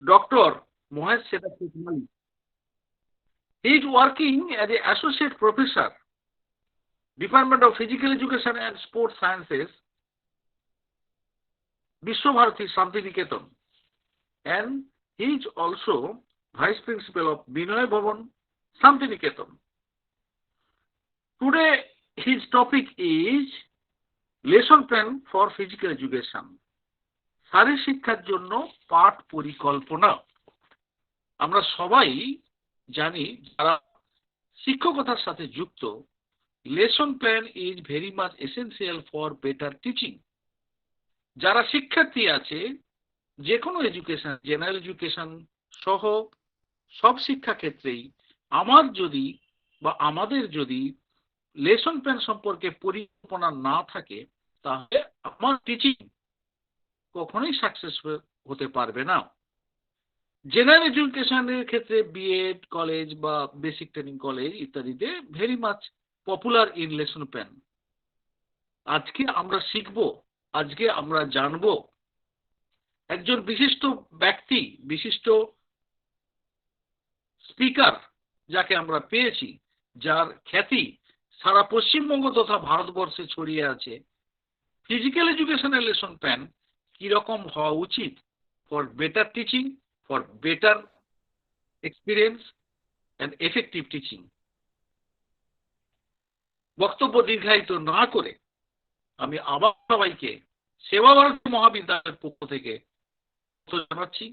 Dr. Mohez Setakitmali. He is working as an associate professor, Department of Physical Education and Sports Sciences, Vishwabharati Shantiniketan, and he is also Vice Principal of Binoy Bhavan, Shantiniketan. Today, his topic is lesson plan for physical education. শারীর শিক্ষার জন্য পাঠ পরিকল্পনা। আমরা সবাই জানি যারা শিক্ষকতার সাথে যুক্ত, lesson plan is very much essential for better teaching. যারা শিক্ষার্থী আছে, যে কোনো এডুকেশন, জেনারেল এডুকেশন সহ সব শিক্ষা ক্ষেত্রেই আমাদের যদি লেসন প্ল্যান সম্পর্কে পরিকল্পনা না থাকে, তাহলে আমার টিচিং কখনোই সাকসেসফুল হতে পারবে না। জেনারেল এডুকেশনের ক্ষেত্রে বিএড কলেজ বা বেসিক ট্রেনিং কলেজ ইত্যাদিতে very much popular in lesson plan. আজকে আমরা শিখব, আজকে আমরা জানব একজন বিশিষ্ট ব্যক্তি, বিশিষ্ট স্পিকার যাকে আমরা পেয়েছি, যার খ্যাতি সারা পশ্চিমবঙ্গ তথা ভারতবর্ষে ছড়িয়ে আছে। ফিজিক্যাল এডুকেশনের লেসন প্ল্যান কিরকম হওয়া উচিত for better teaching, for better experience and effective teaching. বক্তব্য দীর্ঘায়িত না করে আমি আবার সবাইকে সেবা ভারতী মহাবিদ্যালয়ের পক্ষ থেকে জানাচ্ছি,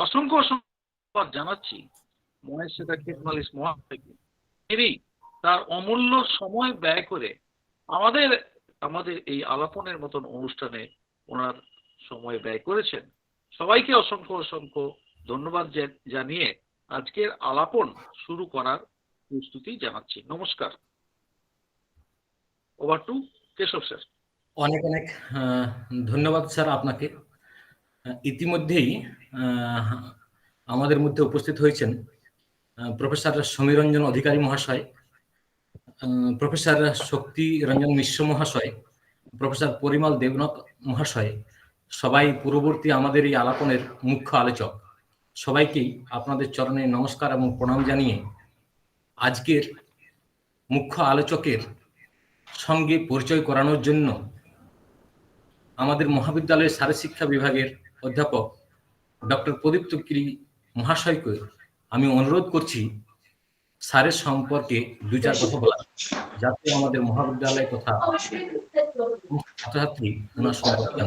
অসংখ্য অসংখ্য জানাচ্ছি মহেশ সেতাকিতমালি মহাশয়কে। তিনি তার অমূল্য সময় ব্যয় করে আমাদের এই আলাপনের মতন অনুষ্ঠানে ওনার সময় ব্যয় করেছেন। সবাইকে অসংখ্য অসংখ্য ধন্যবাদ জানিয়ে আজকের আলাপন শুরু করার প্রস্তুতি জানাচ্ছি। নমস্কার। Over to Keshab sir. অনেক অনেক ধন্যবাদ স্যার আপনাকে। ইতিমধ্যেই আমাদের মধ্যে উপস্থিত হয়েছেন প্রফেসর সমীরঞ্জন অধিকারী মহাশয়, প্রফেসর শক্তি রঞ্জন মিশ্র মহাশয়, প্রফেসর পরিমল দেবনাথ মহাশয়, সবাই পূর্ববর্তী আমাদের এই আলাপনের মুখ্য আলোচক। সবাইকেই আপনাদের চরণে নমস্কার এবং প্রণাম জানিয়ে আজকের মুখ্য আলোচকের সঙ্গে পরিচয় করানোর জন্য আমাদের মহাবিদ্যালয়ের শারীরশিক্ষা বিভাগের অধ্যাপক ডক্টর প্রদীপ্ত গিরি মহাশয়কে আমি অনুরোধ করছি স্যারের সম্পর্কে দু চার কথা বলা, যাতে আমাদের মহাবিদ্যালয়ের কথা ছাত্রছাত্রী ওনার সম্পর্কে।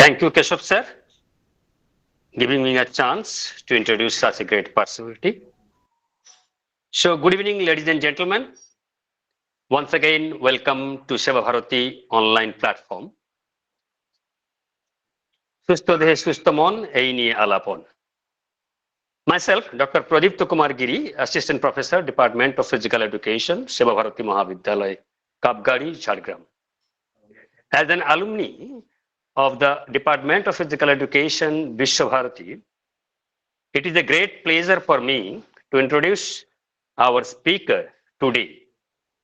Thank you, Keshav sir, giving me a chance to introduce such a great personality. So, good evening, ladies and gentlemen. Once again, welcome to Seva Bharati online platform. Susto dehe susto mon ei niye alapon. Myself, Dr. Pradipta Kumar Giri, Assistant Professor, Department of Physical Education, Seva Bharati Mahavidyalaya, Kapgadi, Jhargram. As an alumni of the Department of Physical Education, Vishwabharati, it is a great pleasure for me to introduce our speaker today,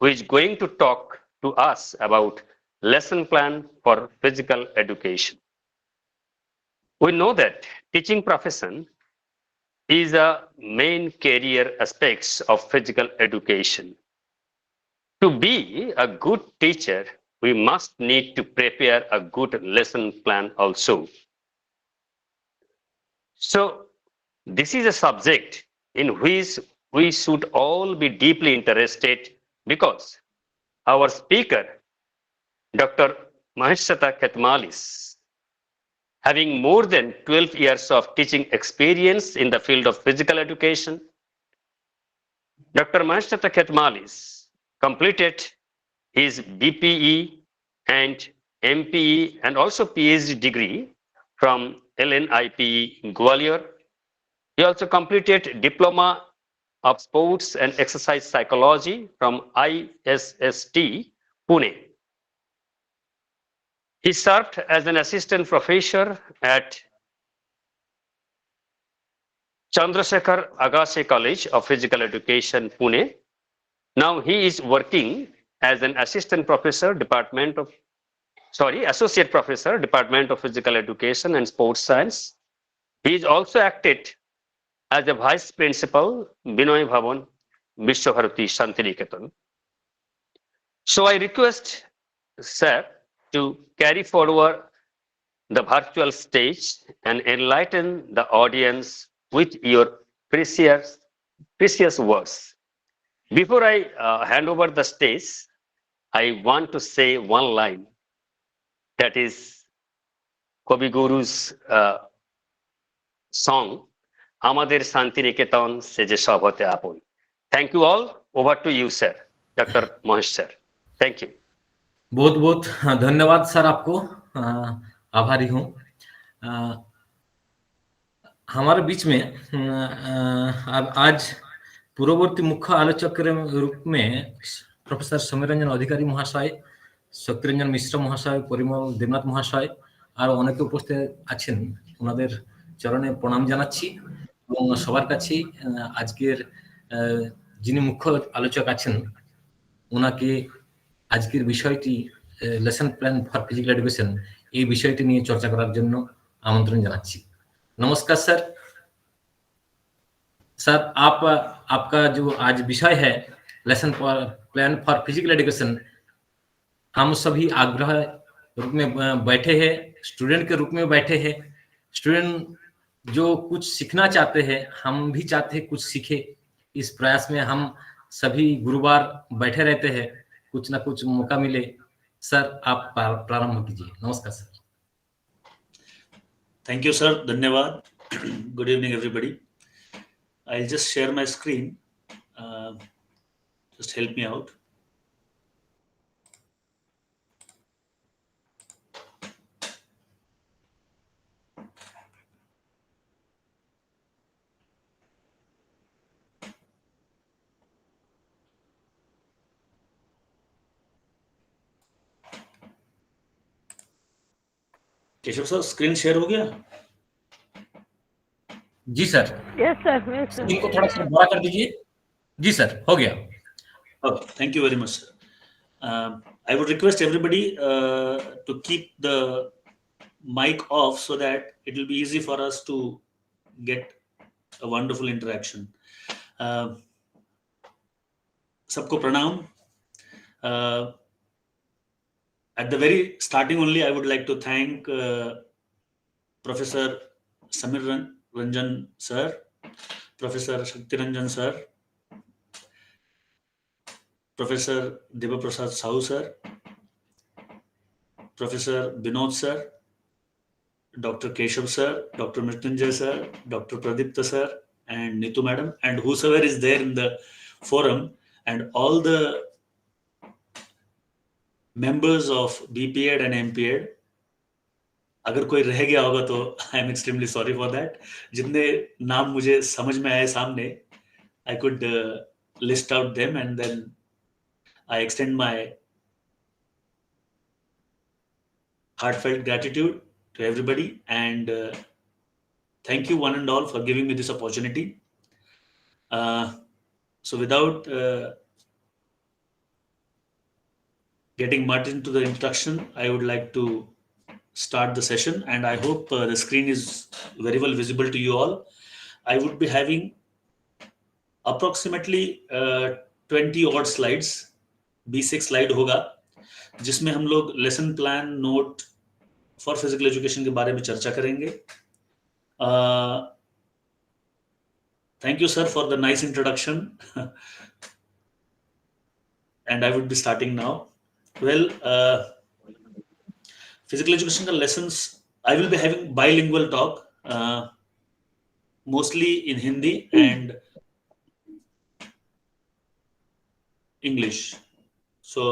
who is going to talk to us about lesson plan for physical education. We know that teaching profession is a main career aspects of physical education. To be a good teacher, we must need to prepare a good lesson plan also. So this is a subject in which we should all be deeply interested, because our speaker, Dr. Mohez Setakitmali, having more than 12 years of teaching experience in the field of physical education, Dr. Mohez Setakitmali completed his BPE and MPE and also PhD degree from LNIPE Gwalior. He also completed Diploma of Sports and Exercise Psychology from ISST, Pune. He served as an assistant professor at Chandrasekhar Agassi College of Physical Education, Pune. Now he is working as an assistant professor, Department of Associate Professor, Department of Physical Education and Sports Science. He is also acted as the Vice Principal, Binoy Bhavan, Vishwabharati Shantiniketan. So I request sir to carry forward the virtual stage and enlighten the audience with your precious words. Before I hand over the stage, I want to say one line, that is Kavi Guru's song, Amader Shantiniketan se je sab hote apon. Thank you all. Over to you, sir. Dr. Mohesh sir. Thank you. बहुत बहुत धन्यवाद sir, आपको आभारी हूँ। हमारे बीच में आज पूर्ववर्ती मुख्य आलोचक के रूप में प्रोफेसर समीर रंजन अधिकारी महाशय, शक्ति रंजन मिश्र महाशय, परिमल देवनाथ महाशय আর অনেকে উপস্থিত আছেন, ওনাদের চরণে প্রণাম জানাচ্ছি এবং সবার কাছে আজকের যিনি মুখ্য আলোচক আছেন ওনাকে আজকের বিষয়টি lesson plan for physical education এই বিষয়টি নিয়ে চর্চা করার জন্য আমন্ত্রণ জানাচ্ছি। नमस्कार सर। सर आपका जो आज विषय है lesson plan for physical education, हम सभी आग्रह रूप में बैठे हैं, स्टूडेंट के रूप में बैठे हैं। स्टूडेंट जो कुछ सीखना चाहते हैं, हम भी चाहते हैं कुछ सीखे। इस प्रयास में हम सभी गुरुवार बैठे रहते हैं, कुछ ना कुछ मौका मिले। सर आप प्रारंभ कीजिए। नमस्कार sir. Thank you, sir. Dhanyawad. Good evening, everybody. I'll just share my screen. Just help me out. Keshav sir, screen share हो गया? जी सर। Yes sir. स्क्रीन को थोड़ा सा बड़ा कर दीजिए। जी सर, हो गया। Thank you very much, sir. I would request everybody to keep the mic off so that it will be easy for us to get a wonderful interaction. सबको प्रणाम। At the very starting only, I would like to thank Professor Samir Ranjan sir, Professor Shakti Ranjan sir, Professor Debaprasad Sahu sir, Professor Binod sir, Dr. Keshav sir, Dr. Mrityunjay sir, Dr. Pradipta sir, and Neetu madam, and whosoever is there in the forum, and all the members of BPEd and MPEd. अगर कोई रह गया होगा तो I am extremely sorry for that. जितने नाम मुझे समझ में आए सामने, I could list out them and then I extend my heartfelt gratitude to everybody, and thank you one and all for giving me this opportunity. So without getting much into the introduction, I would like to start the session, and I hope the screen is very well visible to you all. I would be having approximately 20 odd slides, 20 slide होगा, जिसमें हम लोग lesson plan note for physical education के बारे में चर्चा करेंगे। Thank you sir for the nice introduction, and I would be starting now. Well, physical education ka lessons, I will be having bilingual talk, mostly in Hindi and English. So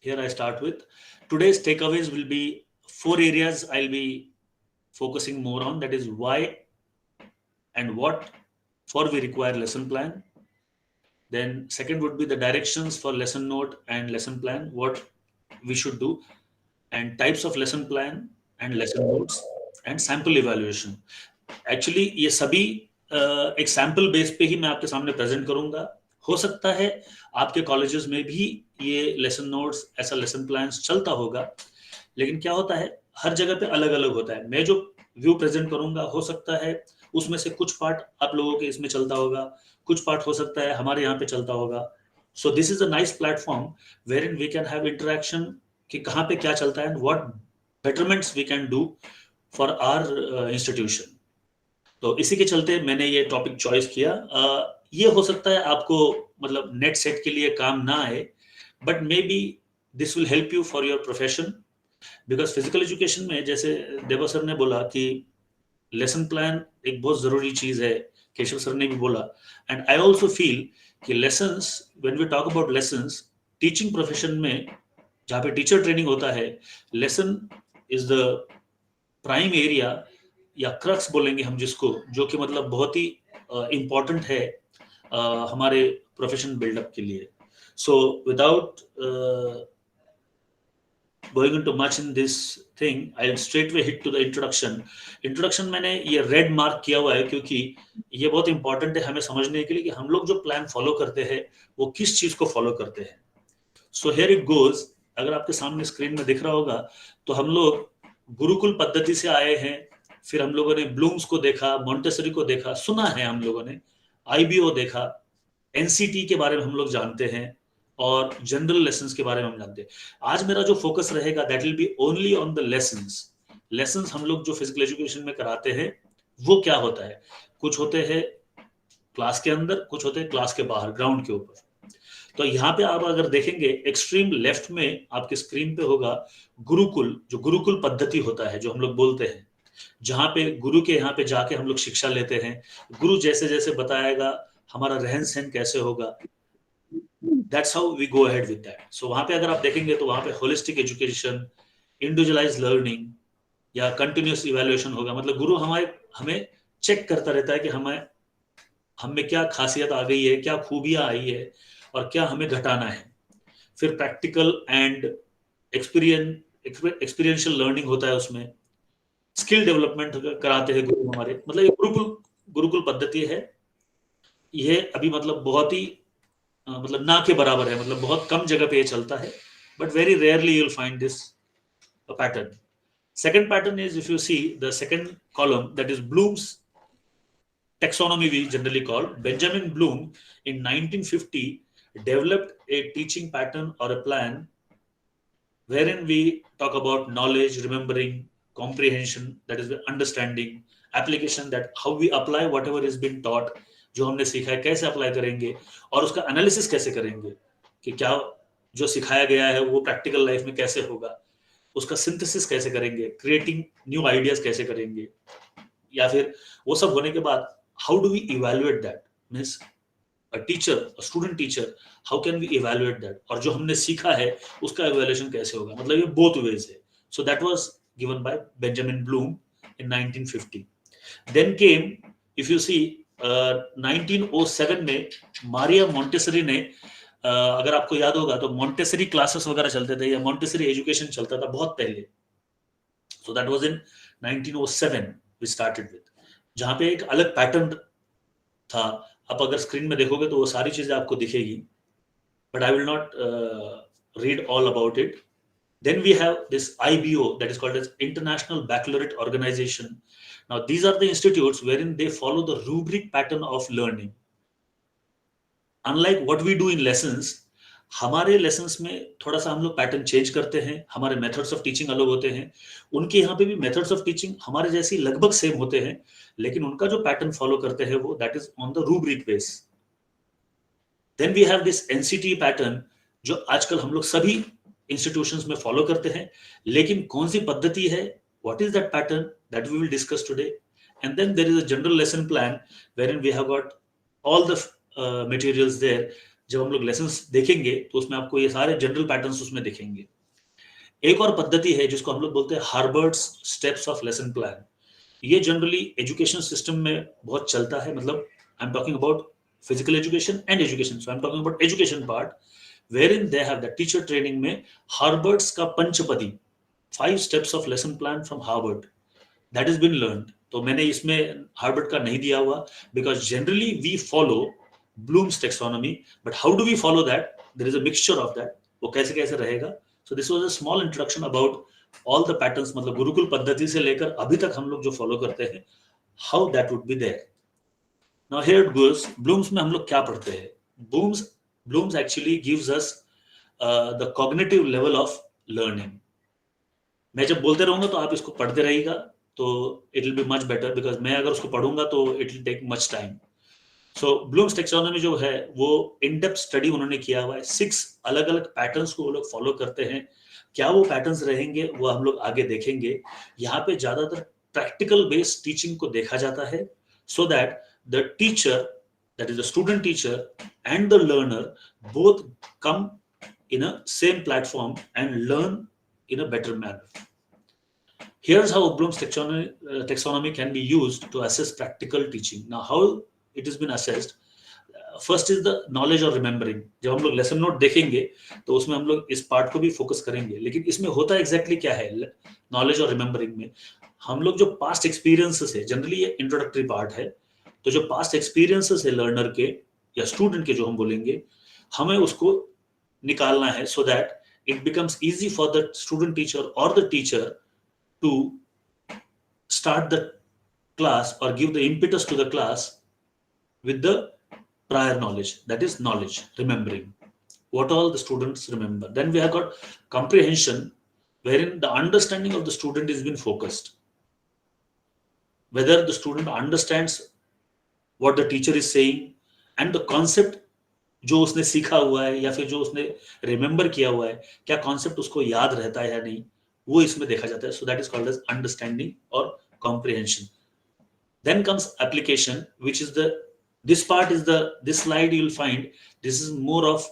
here I start with today's takeaways. Will be 4 areas I'll be focusing more on, that is why and what for we require lesson plan. Then second would be the directions for lesson note and lesson plan, what we should do, and types of lesson plan and lesson notes, and sample evaluation. Actually ये सभी एक sample base पे ही मैं आपके सामने present करूंगा। हो सकता है आपके कॉलेजेस में भी ये लेसन नोट्स, ऐसा लेसन प्लान्स चलता होगा, लेकिन क्या होता है हर जगह पे अलग अलग होता है। मैं जो व्यू प्रेजेंट करूंगा हो सकता है उसमें से कुछ पार्ट आप लोगों के इसमें चलता होगा, कुछ पार्ट हो सकता है हमारे यहाँ पे चलता होगा। So this is a nice platform wherein we can have interaction कि कहाँ पे क्या चलता है and what betterments we can do for our institution. तो इसी के चलते मैंने ये टॉपिक चॉइस किया। ये हो सकता है आपको मतलब नेट सेट के लिए काम ना आए, but may be this will help you for your profession, because physical education में जैसे देवा सर ने बोला कि लेसन प्लान एक बहुत जरूरी चीज है, केशव सर ने भी बोला, एंड आई ऑल्सो फील कि lessons, when we talk about lessons, teaching profession में जहाँ पे टीचर ट्रेनिंग होता है, lesson is the prime area या क्रक्स बोलेंगे हम जिसको, जो कि मतलब बहुत ही इम्पोर्टेंट है हमारे प्रोफेशन बिल्डअप के लिए। So without going into much in this thing, I'll straightway hit to the introduction. Introduction मैंने ये रेड मार्क किया हुआ है क्योंकि ये बहुत इंपॉर्टेंट है हमें समझने के लिए कि हम लोग जो प्लान फॉलो करते हैं वो किस चीज को फॉलो करते हैं। So here it goes. अगर आपके सामने स्क्रीन में दिख रहा होगा तो हम लोग गुरुकुल पद्धति से आए हैं, फिर हम लोगों ने ब्लूम्स को देखा, मॉन्टेसरी को देखा, सुना है हम लोगों ने, IBO देखा, NCT के बारे में हम लोग जानते हैं और जनरल लेसन्स के बारे में हम जानते हैं। आज मेरा जो फोकस रहेगा that will be only on the lessons. Lessons हम लोग जो फिजिकल एजुकेशन में कराते हैं वो क्या होता है, कुछ होते हैं क्लास के अंदर, कुछ होते हैं क्लास के बाहर ग्राउंड के ऊपर। तो यहाँ पे आप अगर देखेंगे एक्सट्रीम लेफ्ट में आपके स्क्रीन पे होगा गुरुकुल, जो गुरुकुल पद्धति होता है जो हम लोग बोलते हैं, जहाँ पे गुरु के यहाँ पे जाके हम लोग शिक्षा लेते हैं, गुरु जैसे जैसे बताएगा हमारा रहन सहन कैसे होगा, that's how we go ahead with that. So वहां पे अगर आप देखेंगे तो वहां पे होलिस्टिक एजुकेशन, इंडिविजुअलाइज्ड लर्निंग या कंटिन्यूअस इवैल्यूएशन होगा। मतलब गुरु हमें चेक करता रहता है कि हम में क्या खासियत आ गई है, क्या खूबियां आई है और क्या हमें घटाना है। फिर प्रैक्टिकल एंड एक्सपीरियंशियल लर्निंग होता है, उसमें स्किल डेवलपमेंट कराते हैं गुरु हमारे। मतलब ये गुरुकुल पद्धति है। ये अभी मतलब बहुत ही मतलब ना के बराबर है, मतलब बहुत कम जगह पे ये चलता है, but very rarely you'll find this pattern. Second pattern is, if you see the second column, that is Bloom's taxonomy, we generally call. Benjamin Bloom in 1950 developed a teaching pattern or a plan wherein we talk about knowledge, remembering, comprehension, that is understanding, application, that how we apply whatever is been taught, जो हमने सीखा है कैसे apply करेंगे और उसका analysis कैसे करेंगे कि क्या जो सिखाया गया है वो प्रैक्टिकल लाइफ में कैसे होगा, उसका सिंथेसिस कैसे करेंगे, क्रिएटिंग न्यू आइडियाज कैसे करेंगे, या फिर वो सब होने के बाद how do we evaluate that, means a teacher, a student teacher, how can we evaluate that, और जो हमने सीखा है उसका इवैल्यूएशन कैसे होगा। मतलब ये बोथ वेज है। So that was given by Benjamin Bloom in 1950. Then came, if you see, 1907 में मारिया मॉन्टेसरी ने, अगर आपको याद होगा तो मॉन्टेसरी क्लासेस वगैरह चलते थे या मॉन्टेसरी एजुकेशन चलता था बहुत पहले। So that was in 1907 we started with, जहां पे एक अलग पैटर्न था। आप अगर स्क्रीन में देखोगे तो वो सारी चीजें आपको दिखेगी, but I will not read all about it. Then we have this IBO, that is called as International Baccalaureate Organization. Now these are the institutes wherein they follow the rubric pattern of learning. Unlike what we do in lessons, हमारे lessons में थोड़ा सा हम लोग pattern change करते हैं, हमारे methods of teaching अलग होते हैं, उनके यहाँ पे भी मेथड्स ऑफ टीचिंग हमारे जैसी लगभग सेम होते हैं, लेकिन उनका जो पैटर्न फॉलो करते हैं वो that is on the rubric base. Then we have this NCT pattern जो आजकल हम लोग सभी इंस्टीट्यूशंस में फॉलो करते हैं, लेकिन कौन सी पद्धति है, what is that pattern, that we will discuss today. And then there is a general lesson plan wherein we have got all the materials there. जब हम लोग लेसन्स देखेंगे तो उसमें आपको ये सारे जनरल पैटर्न्स उसमें दिखेंगे. एक और पद्धति है जिसको हम लोग बोलते हैं Harvard's steps of lesson plan. ये जनरली एजुकेशन सिस्टम में बहुत चलता है. मतलब I am talking about physical education and education, so I am talking about education part, wherein they have the teacher training में हार्वर्ड्स का पंचपदी 5 steps of lesson plan from Harvard that has been learned. तो मैंने इसमें Harvard का नहीं दिया हुआ because generally we follow Bloom's taxonomy, but how do we follow that? There is a mixture of that. वो कैसे कैसे रहेगा. So this was a small introduction about all the patterns, मतलब गुरुकुल पद्धति से लेकर अभी तक हम लोग जो फॉलो करते हैं, how that would be there. Now here it goes. Bloom's में हम लोग क्या पढ़ते हैं? Bloom's actually gives us the cognitive level of learning. मैं जब बोलते रहूंगा तो आप इसको पढ़ते रहिएगा, तो it will be much better, because मैं अगर उसको पढ़ूंगा तो it will take much time. So Bloom's taxonomy जो है वो इन डेप्थ स्टडी उन्होंने किया हुआ है. 6 अलग अलग पैटर्न्स को वो लोग फॉलो करते हैं. क्या वो पैटर्न्स रहेंगे वो हम लोग आगे देखेंगे. यहाँ पे ज्यादातर प्रैक्टिकल बेस्ड टीचिंग को देखा जाता है, so that the teacher, that is the student teacher and the learner, both come in a same platform and learn in a better manner. Here's how Bloom's taxonomy can be used to assess practical teaching. Now, how it has been assessed? First is the knowledge or remembering. जब हम लोग lesson note देखेंगे तो उसमें हम लोग इस part को भी फोकस करेंगे, लेकिन इसमें होता एग्जैक्टली क्या है नॉलेज और रिमेम्बरिंग में? हम लोग जो पास्ट एक्सपीरियंसेस है, जनरली ये इंट्रोडक्टरी पार्ट है, तो जो पास्ट एक्सपीरियंसेस है लर्नर के या स्टूडेंट के जो हम बोलेंगे, हमें उसको निकालना है, so that it becomes easy for the student teacher और the teacher to start the class और give the impetus to the class with the prior knowledge, that is knowledge, remembering what all the students remember. Then we have got comprehension, wherein the understanding of the student is been focused, whether the student understands what the teacher is saying and the concept जो उसने सीखा हुआ है या फिर जो उसने remember किया हुआ है, क्या कॉन्सेप्ट उसको याद रहता है या नहीं, वो इसमें देखा जाता है. So that is called as understanding और comprehension. Then comes application, which is this part is this slide you will find, this is more of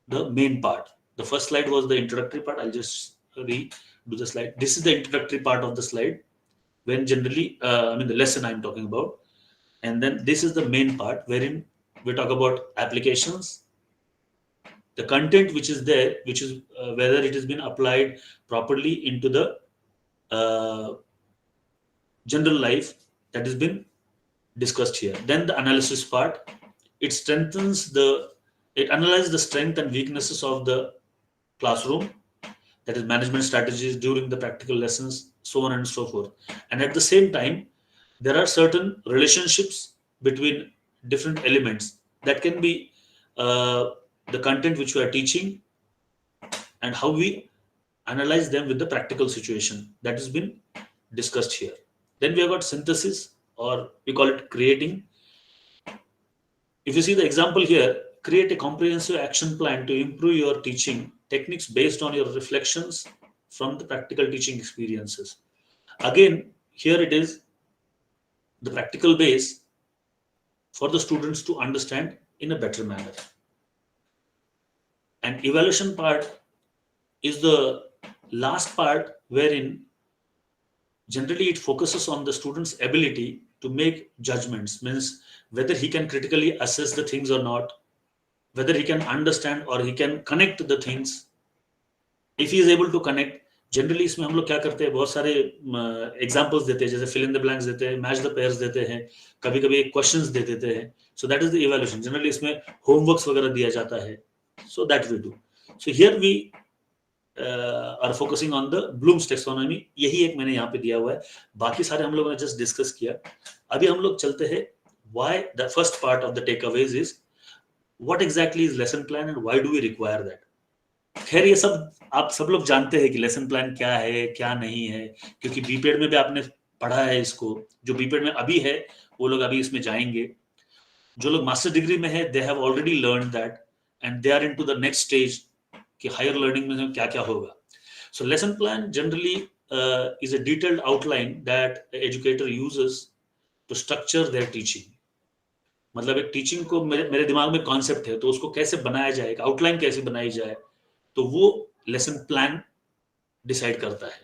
the main part. The first slide was the introductory part. I'll just redo the slide. This is the introductory part of the slide, when generally the lesson I'm talking about. And then this is the main part, wherein we talk about applications, the content which is there, which is whether it has been applied properly into the general life, that has been discussed here. Then the analysis part, it analyzes the strength and weaknesses of the classroom, that is management strategies during the practical lessons, so on and so forth. And at the same time, there are certain relationships between different elements that can be the content which we are teaching and how we analyze them with the practical situation, that has been discussed here. Then we have got synthesis, or we call it creating. If you see the example here, create a comprehensive action plan to improve your teaching techniques based on your reflections from the practical teaching experiences. Again, here it is the practical base for the students to understand in a better manner. And evaluation part is the last part, wherein generally it focuses on the student's ability to make judgments, means whether he can critically assess the things or not, whether he can understand or he can connect the things. If he is able to connect, generally इसमें हम लोग क्या करते हैं, बहुत सारे examples देते हैं, जैसे फिल इन द ब्लैंक्स देते हैं, मैच द पेयर्स देते हैं, कभी कभी क्वेश्चंस दे देते हैं. So that is the evaluation. Generally इसमें होमवर्क्स वगैरह दिया जाता है. So that we do. So here we are focusing on the Bloom's taxonomy. यही एक मैंने यहाँ पे दिया हुआ है, बाकी सारे हम लोगों ने जस्ट डिस्कस किया. अभी हम लोग चलते हैं, why the first part of the takeaways is what exactly is lesson plan and why do we require that. खैर ये सब आप सब लोग जानते हैं कि लेसन प्लान क्या है क्या नहीं है, क्योंकि बीपेड में भी आपने पढ़ा है इसको. जो बीपेड में अभी है वो लोग अभी इसमें जाएंगे. जो लोग मास्टर डिग्री में है, they have already learn that and they are into the next stage कि हायर लर्निंग में क्या क्या होगा. So lesson plan generally is a detailed outline that educator uses to structure their teaching. मतलब एक teaching को मेरे दिमाग में कॉन्सेप्ट है, तो उसको कैसे बनाया जाए, एक आउटलाइन कैसे बनाई जाए, तो वो लेसन प्लान डिसाइड करता है.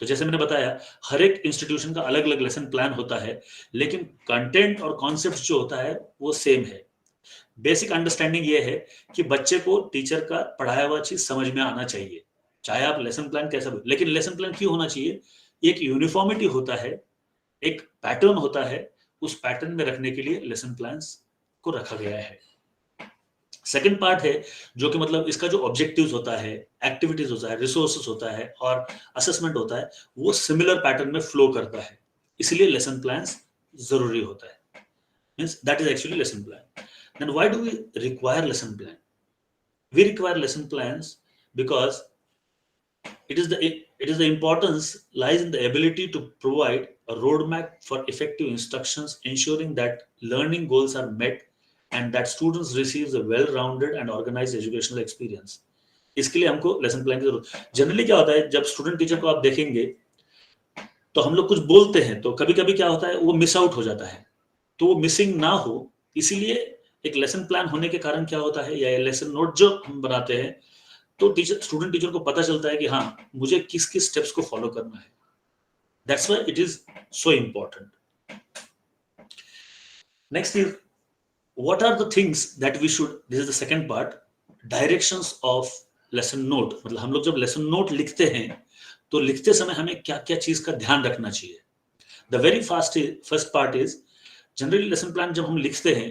तो जैसे मैंने बताया, हर एक इंस्टीट्यूशन का अलग अलग लेसन प्लान होता है, लेकिन कंटेंट और कॉन्सेप्ट जो होता है वो सेम है. बेसिक अंडरस्टैंडिंग ये है कि बच्चे को टीचर का पढ़ाया हुआ चीज समझ में आना चाहिए, चाहे आप लेसन प्लान कैसा भी. लेकिन लेसन प्लान क्यों होना चाहिए? एक यूनिफॉर्मिटी होता है, एक पैटर्न होता है, उस पैटर्न में रखने के लिए लेसन प्लान्स को रखा गया है. सेकंड पार्ट है जो कि मतलब इसका जो ऑब्जेक्टिव्स होता है, एक्टिविटीज होता है, रिसोर्सेस होता है और असेसमेंट होता है, वो सिमिलर पैटर्न में फ्लो करता है, इसलिए लेसन प्लान्स जरूरी होता है. Means that is actually lesson plan. Then why do we require lesson plan? We require lesson plans because it is the importance lies in the ability to provide a roadmap for effective instructions, ensuring that learning goals are met and that students receive a well-rounded and organized educational experience. इसके लिए हमको lesson plan की जरूरत. Generally क्या होता है, जब student teacher को आप देखेंगे तो हम लोग कुछ बोलते हैं तो कभी कभी क्या होता है वो मिस आउट हो जाता है. तो वो मिसिंग ना हो इसीलिए एक लेसन प्लान होने के कारण क्या होता है, या लेसन नोट जो हम बनाते हैं तो स्टूडेंट टीचर को पता चलता है कि हाँ मुझे किस किस स्टेप्स को फॉलो करना है. That's why it is so important. Next is what are the things that we should, this is the second part, directions of lesson note. मतलब हम लोग जब लेसन नोट लिखते हैं तो लिखते समय हमें क्या क्या चीज का ध्यान रखना चाहिए. The very first part is, generally lesson plan जब हम लिखते हैं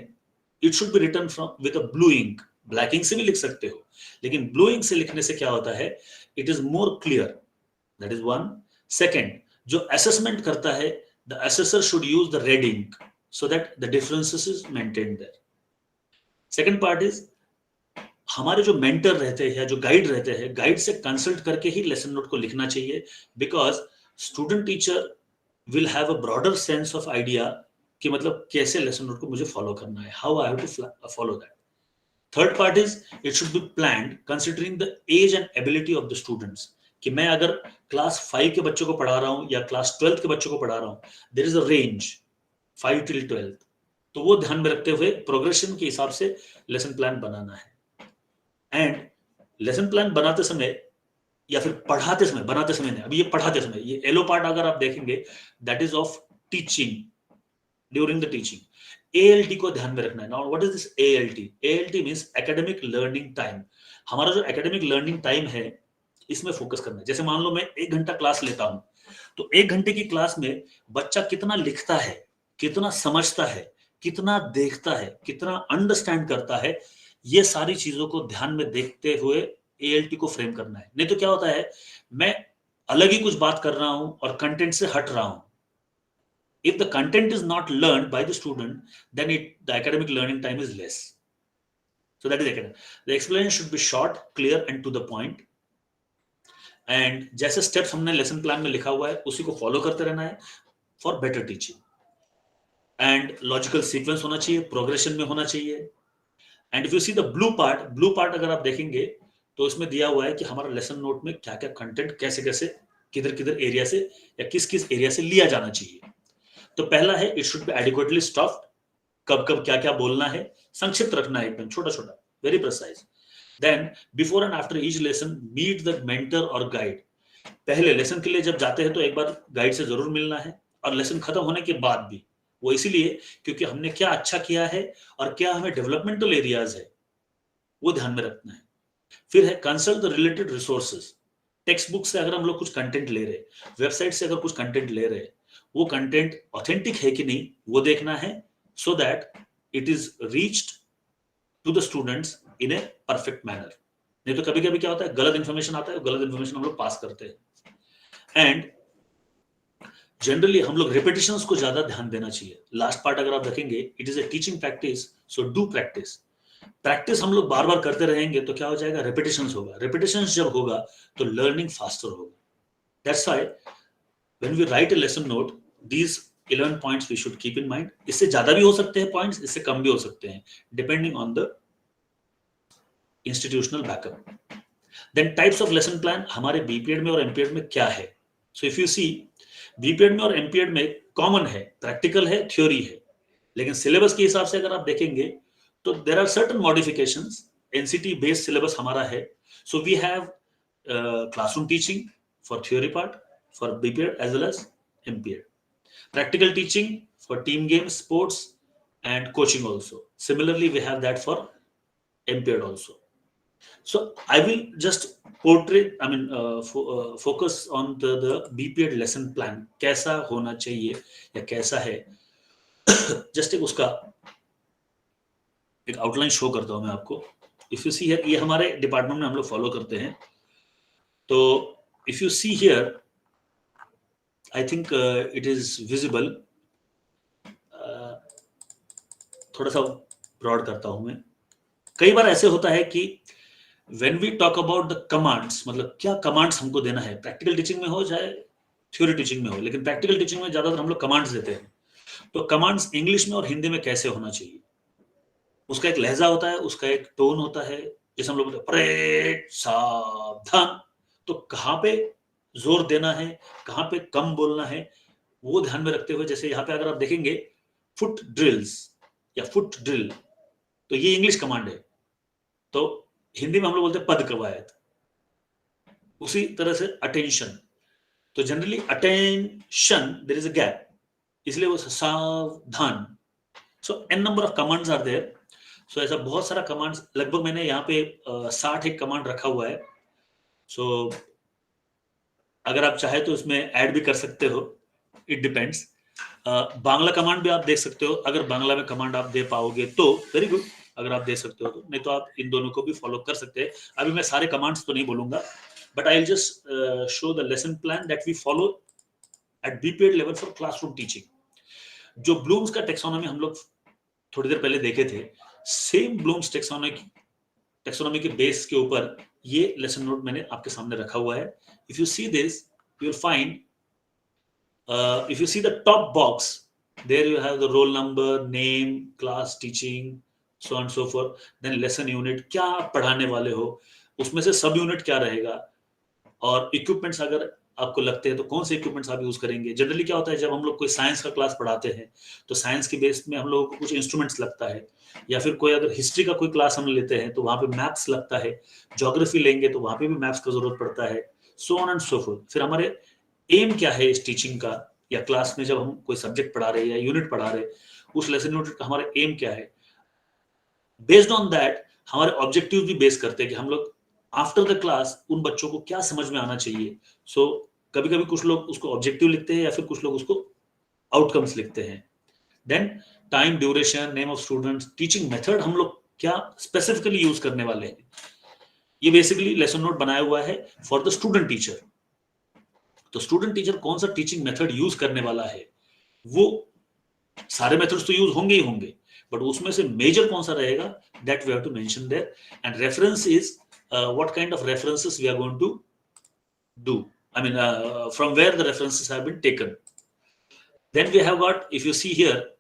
it should be written from with a blue ink. Black ink से भी लिख सकते हो, लेकिन ब्लू इंक से लिखने से क्या होता है, it is more clear. That is one. Second, जो असेसमेंट करता है the assessor should use the red ink so that the differences is maintained there. Second part is, हमारे जो मेंटर रहते हैं या जो गाइड रहते हैं, गाइड से कंसल्ट करके ही लेसन नोट को लिखना चाहिए, because student teacher will have a broader sense of idea कि मतलब कैसे लेसन नोट को मुझे फॉलो करना है, how I have to follow that. Third part is, it should be planned considering the age and ability of the students. कि मैं अगर क्लास 5 के बच्चों को पढ़ा रहा हूं या क्लास 12 के बच्चों को पढ़ा रहा हूं, there is a range 5 till 12, तो वो ध्यान में रखते हुए प्रोग्रेशन के हिसाब से लेसन प्लान बनाना है. एंड लेसन प्लान बनाते समय या फिर पढ़ाते समय, बनाते समय नहीं, अभी ये पढ़ाते समय, ये येलो पार्ट अगर आप देखेंगे that is of teaching, during the teaching. ALT को ध्यान में रखना है. Now what is this ALT? ALT means academic learning time. हमारा जो एकेडमिक लर्निंग टाइम है इसमें फोकस करना है. जैसे मान लो मैं 1 घंटा क्लास लेता हूं, तो 1 घंटे की क्लास में बच्चा कितना लिखता है, कितना समझता है, कितना देखता है, कितना अंडरस्टैंड करता है, ये सारी चीजों को ध्यान में देखते हुए ALT को फ्रेम करना है. नहीं तो क्या होता है, मैं अलग ही कुछ बात कर रहा हूं और कंटेंट से हट रहा हूं. If the content is not learned by the student, then the academic learning time is less. So that is academic. The explanation should be short, clear, and to the point. And जैसे steps हमने lesson plan में लिखा हुआ है उसी को follow करते रहना है for better teaching. And logical sequence होना चाहिए, progression में होना चाहिए. And if you see the blue part अगर आप देखेंगे तो इसमें दिया हुआ है कि हमारा lesson note में क्या क्या content कैसे कैसे किधर एरिया से या किस एरिया से लिया जाना चाहिए. तो पहला है, it should B adequately stuffed. कब कब क्या क्या बोलना है संक्षिप्त रखना है, एकदम छोटा छोटा, very precise. Then before and after each lesson meet the mentor और गाइड. पहले लेसन के लिए जब जाते हैं तो एक बार गाइड से जरूर मिलना है, और लेसन खत्म होने के बाद भी. वो इसीलिए क्योंकि हमने क्या अच्छा किया है और क्या हमें डेवलपमेंटल एरियाज है वो ध्यान में रखना है. फिर है consult the related resources. Text book से अगर हम लोग कुछ कंटेंट ले रहे, वेबसाइट से अगर कुछ कंटेंट ले रहे, वो कंटेंट ऑथेंटिक है कि नहीं वो देखना है, so that it is reached to the students in a perfect manner. नहीं तो कभी कभी क्या होता है, गलत इंफॉर्मेशन आता है, गलत इंफॉर्मेशन हम लोग पास करते हैं. एंड जनरली हम लोग रिपीटिशंस को ज्यादा ध्यान देना चाहिए. लास्ट पार्ट अगर आप देखेंगे, it is a teaching practice, so do practice. Practice हम लोग बार बार करते रहेंगे तो क्या हो जाएगा, रिपीटिशंस होगा. रिपीटिशंस जब होगा तो लर्निंग फास्टर होगा. That's why when we write a lesson note, these 11 points we should keep in mind. इससे ज्यादा भी हो सकते हैं points, इससे कम भी हो सकते हैं, depending on the institutional backup. Then types of lesson plan हमारे BPED में और MPED में क्या है? So if you see, BPED में और MPED में common है, practical है, theory है, लेकिन syllabus के हिसाब से अगर आप देखेंगे तो there are certain modifications. NCT based syllabus हमारा है, so we have classroom teaching for theory part for BPED as well as MPED. Practical teaching for team games, sports, and coaching also. Similarly, we have that for MPED also. So I will just focus on the BPED lesson plan. कैसा होना चाहिए या कैसा है, just एक उसका एक outline show करता हूँ मैं आपको. इफ यू सी हियर, ये हमारे डिपार्टमेंट में हम लोग फॉलो करते हैं. तो if you see here, I think it is visible. थोड़ा सा ब्रॉड करता हूं मैं. कई बार ऐसे होता है कि when we talk about the commands, मतलब क्या कमांड्स हमको देना है, प्रैक्टिकल टीचिंग में हो चाहे थ्योरी टीचिंग में हो, लेकिन प्रैक्टिकल टीचिंग में ज्यादातर हम लोग कमांड्स देते हैं. तो कमांड्स इंग्लिश में और हिंदी में कैसे होना चाहिए, उसका एक लहजा होता है, उसका एक टोन होता है. जैसे हम लोग बोलते हैं परेड, सावधान, तो कहाँ पे जोर देना है, कहाँ पे कम बोलना है, वो ध्यान में रखते हुए. जैसे यहाँ पे अगर आप देखेंगे फुट ड्रिल्स या फुट ड्रिल, तो ये इंग्लिश कमांड है. तो हिंदी में हम लोग बोलते हैं पद कवायद. उसी तरह से अटेंशन, तो generally attention there is a gap, इसलिए वो सावधान. So an number of commands are there. So ऐसा बहुत सारा कमांड्स, लगभग मैंने यहाँ पे 60 एक कमांड रखा हुआ है. सो अगर आप चाहे तो इसमें ऐड भी कर सकते हो, इट डिपेंड्स. बांग्ला कमांड भी आप देख सकते हो, अगर बांग्ला में कमांड आप दे पाओगे तो वेरी गुड, अगर आप दे सकते हो तो. नहीं तो आप इन दोनों को भी फॉलो कर सकते हैं. अभी मैं सारे कमांड्स तो नहीं बोलूंगा, but I will just show the lesson plan that we follow at BPEd level for classroom teaching. जो ब्लूम्स का टेक्सोनॉमी हम लोग थोड़ी देर पहले देखे थे, सेम ब्लूम्स टेक्सोनॉमी के बेस के ऊपर ये लेसन नोट मैंने आपके सामने रखा हुआ है. If you see this, you will find, if you see the top box, there you have the roll number, name, class, teaching, so on and so forth. Then lesson unit, क्या आप पढ़ाने वाले हो, उसमें से सब यूनिट क्या रहेगा, और इक्विपमेंट्स अगर आपको लगते हैं तो कौन से इक्विपमेंट्स आप यूज करेंगे. जनरली क्या होता है, जब हम लोग कोई साइंस का क्लास पढ़ाते हैं तो साइंस के बेस में हम लोगों को कुछ इंस्ट्रूमेंट्स लगता है, या फिर कोई अगर हिस्ट्री का कोई क्लास हम लेते हैं तो वहां पे मैप्स लगता है, ज्योग्राफी लेंगे तो वहां पे भी मैप्स का जरूरत पड़ता है, so on and so fourth. फिर हमारे एम क्या है इस टीचिंग का, या क्लास में जब हम कोई सब्जेक्ट पढ़ा रहे हैं या यूनिट पढ़ा रहे, उस लेसन यूनिट का हमारा एम क्या है. बेस्ड ऑन दैट हमारे ऑब्जेक्टिव भी बेस करते हैं कि हम लोग आफ्टर द क्लास उन बच्चों को क्या समझ में आना चाहिए. सो कभी कभी कुछ लोग उसको ऑब्जेक्टिव लिखते हैं या फिर कुछ लोग उसको आउटकम्स लिखते हैं. Then time, duration, name of students, teaching method हम लोग क्या स्पेसिफिकली यूज करने वाले हैं, ये बेसिकली लेसन नोट बनाया हुआ है फॉर द स्टूडेंट टीचर. तो स्टूडेंट टीचर कौन सा टीचिंग मेथड यूज करने वाला है, वो सारे मेथड्स तो यूज होंगे ही होंगे, बट उसमें से मेजर कौन सा रहेगा, that we have to mention there. And reference is what kind of references we are going to do, I mean from where the references have been taken. Then we have got, if you see here,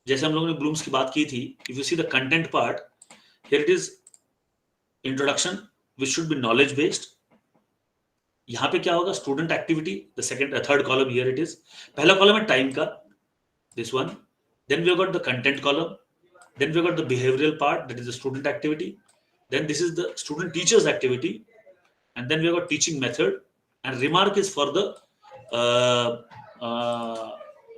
जैसे हम लोगों ने Bloom's की बात की थी, if you see the content part, here it is introduction which should be knowledge based. यहाँ पे क्या होगा, student activity, the second third column here it is. पहला कॉलम है टाइम का, this one. Then we have got the content column, then we have got the behavioural part, that is the student activity. Then this is the student teachers activity, and then we have got teaching method, and remark is for the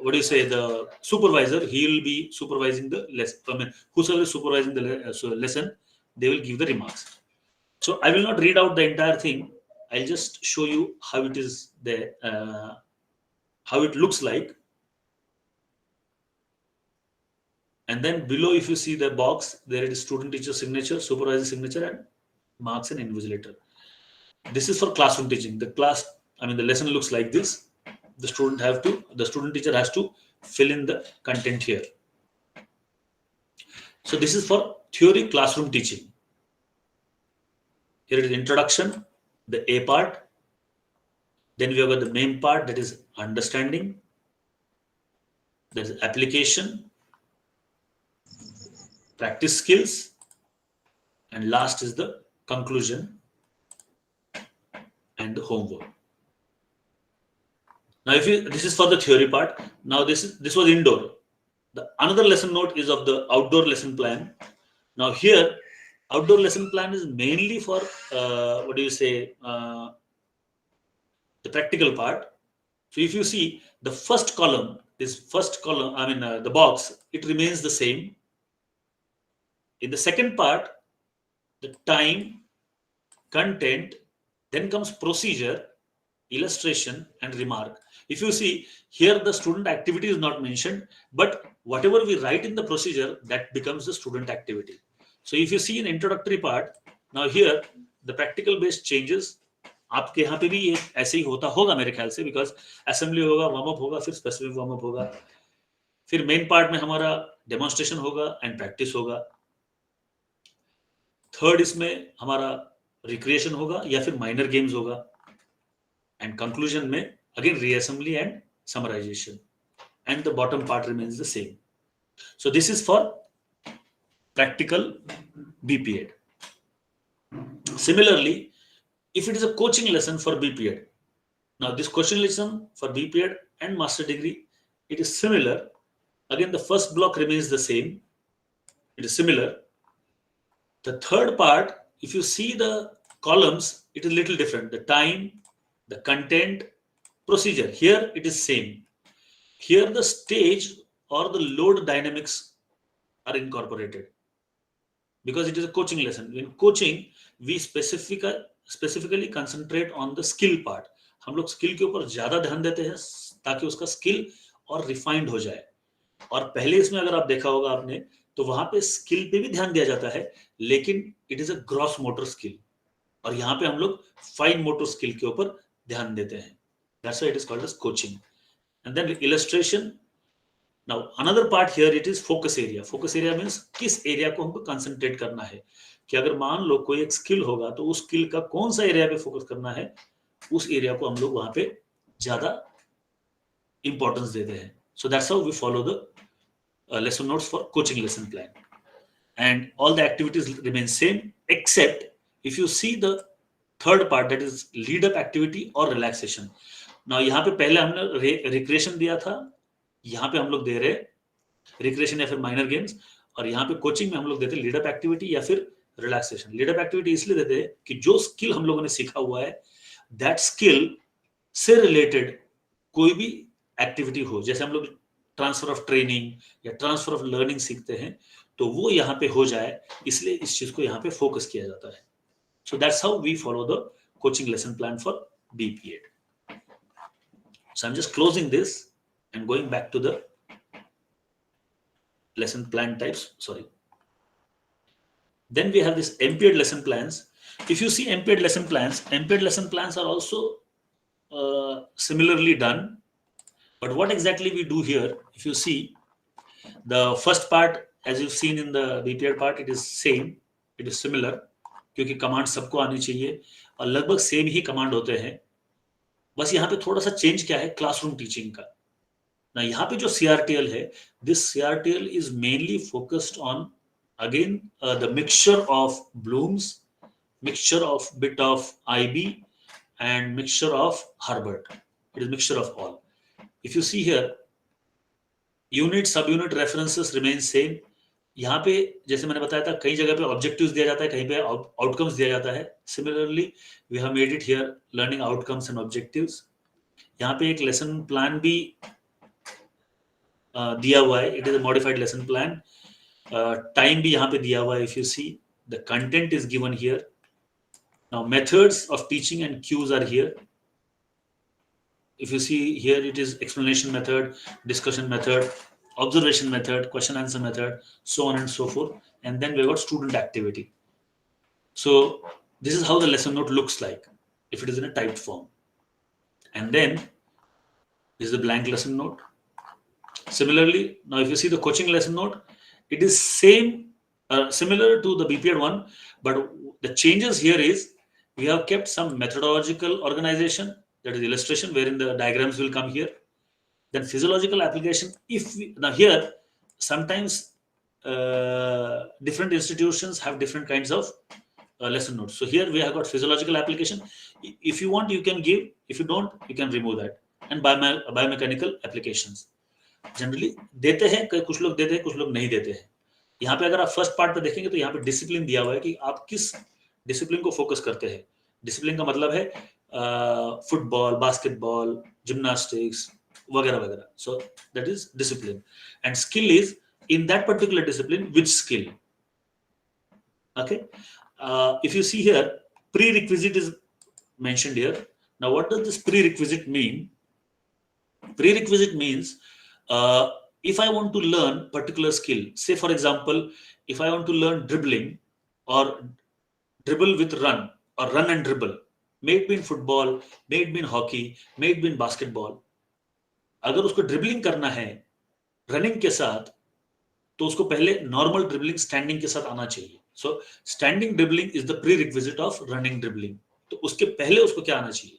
what do you say, the supervisor. He will be supervising the lesson. I mean, whosoever is supervising the lesson, they will give the remarks. So I will not read out the entire thing. I'll just show you how it is there, how it looks like. And then below, if you see the box, there is student teacher signature, supervisor signature, and marks and invigilator. This is for classroom teaching. The class, I mean, the lesson looks like this. The student teacher has to fill in the content here. So this is for theory classroom teaching. Here it is introduction, the A part. Then we have got the main part, that is understanding. That is application, practice skills, and last is the conclusion and the homework. Now, this is for the theory part. Now, this was indoor. The another lesson note is of the outdoor lesson plan. Now, here, outdoor lesson plan is mainly for what do you say? The practical part. So, if you see the first column, the box, it remains the same. In the second part, the time, content, then comes procedure, illustration, and remark. If you see here, the student activity is not mentioned, but whatever we write in the procedure, that becomes the student activity. So if you see in introductory part, now here the practical based changes, आपके यहाँ पे भी ये ऐसे ही होता होगा मेरे ख्याल से, बिकॉज असेंबली होगा, वार्म अप होगा, फिर स्पेसिफिक वार्म अप होगा, फिर मेन पार्ट में हमारा डेमोन्स्ट्रेशन होगा एंड प्रैक्टिस होगा, थर्ड इसमें हमारा रिक्रिएशन होगा या फिर माइनर गेम्स होगा, एंड कंक्लूजन में again reassembly and summarisation, and the bottom part remains the same. So this is for practical BPEd. Similarly, if it is a coaching lesson for BPEd, now this coaching lesson for BPEd and master degree, it is similar. Again, the first block remains the same. It is similar. The third part, if you see the columns, it is little different. The time, the content, procedure. Here it is same. Here the stage or the load dynamics are incorporated because it is a coaching lesson. In coaching, we specifically concentrate on the skill part. हम लोग skill के ऊपर ज्यादा ध्यान देते हैं ताकि उसका स्किल और रिफाइंड हो जाए. और पहले इसमें अगर आप देखा होगा आपने, तो वहां पे स्किल पे भी ध्यान दिया जाता है, लेकिन it is a gross motor skill, और यहाँ पे हम लोग फाइन मोटर स्किल के ऊपर ध्यान देते हैं. That's why it is called as coaching. And then illustration. Now another part here, it is focus area. Focus area means किस एरिया को हमको कंसंट्रेट करना है, कि अगर मान लो कोई एक स्किल होगा तो उस स्किल का कौन सा एरिया पे फोकस करना है, उस एरिया को हम लोग वहां पे ज्यादा इंपॉर्टेंस देते हैं. So that's how we follow the lesson notes for coaching lesson plan, and all the activities remain same except if you see the third part, that is lead up activity or relaxation. Now यहाँ पे पहले हमने recreation दिया था, यहाँ पे हम लोग दे रहे रिक्रिएशन या फिर माइनर गेम्स, और यहाँ पे कोचिंग में हम लोग देते लीड अप एक्टिविटी या फिर रिलैक्सेशन. लीड अप एक्टिविटी इसलिए देते हैं कि जो स्किल हम लोगों ने सीखा हुआ है, दैट स्किल से रिलेटेड कोई भी एक्टिविटी हो, जैसे हम लोग ट्रांसफर ऑफ ट्रेनिंग या ट्रांसफर ऑफ लर्निंग सीखते हैं, तो वो यहाँ पे हो जाए, इसलिए इस चीज को यहाँ पे फोकस किया जाता है. So that's how we follow the coaching lesson plan for BPEd. So I'm just closing this and going back to the lesson plan types. Sorry. Then we have this MPEd lesson plans. If you see MPEd lesson plans are also similarly done. But what exactly we do here, if you see the first part, as you've seen in the BPEd part, it is same, it is similar, क्योंकि command सबको आनी चाहिए और लगभग same ही command होते हैं. बस यहाँ पे थोड़ा सा चेंज क्या है, क्लासरूम टीचिंग का. ना यहाँ पे जो CRTL है, this CRTL is mainly focused on again the mixture of Bloom's, mixture of bit of IB, and mixture of Herbert. It is mixture of all. If you see here, unit subunit references remain same. यहाँ पे जैसे मैंने बताया था, कई जगह पे objectives दिया जाता है, कहीं पे आउटकम्स दिया जाता है. Similarly we have made it here learning outcomes and objectives. यहाँ पे एक लेसन प्लान भी दिया हुआ है. It is a modified lesson plan. Time भी यहाँ पे दिया हुआ है. If you see the content is given here. Now methods of teaching and cues are here. If you see here, it is explanation method, discussion method, observation method, question answer method, so on and so forth. And then we got student activity. So this is how the lesson note looks like if it is in a typed form. And then this is the blank lesson note. Similarly, now if you see the coaching lesson note, it is same, similar to the BPEd one, but the changes here is we have kept some methodological organization, that is illustration, wherein the diagrams will come here. Then physiological application. Now here, sometimes different institutions have different kinds of lesson notes. So here we have got physiological application. If you want, you can give. If you don't, you can remove that. And biomechanical applications. Generally देते हैं, कुछ लोग देते हैं, कुछ लोग नहीं देते हैं. यहाँ पे अगर आप फर्स्ट पार्ट पे देखेंगे तो यहाँ पे डिसिप्लिन दिया हुआ है कि आप किस डिसिप्लिन को फोकस करते हैं. डिसिप्लिन का मतलब है फुटबॉल, बास्केटबॉल, जिम्नास्टिक्स वगैरह वगैरह. So that is discipline. And skill is in that particular discipline, which skill. Okay. If you see here, prerequisite is mentioned here. Now what does this prerequisite mean? Prerequisite means if I want to learn particular skill, say for example, if I want to learn dribbling or dribble with run or run and dribble, may it be in football, may it be in hockey, may it be in basketball, अगर उसको dribbling करना है running के साथ, तो उसको पहले normal dribbling standing के साथ आना चाहिए. So standing dribbling is the prerequisite of running dribbling. तो उसके पहले उसको क्या आना चाहिए,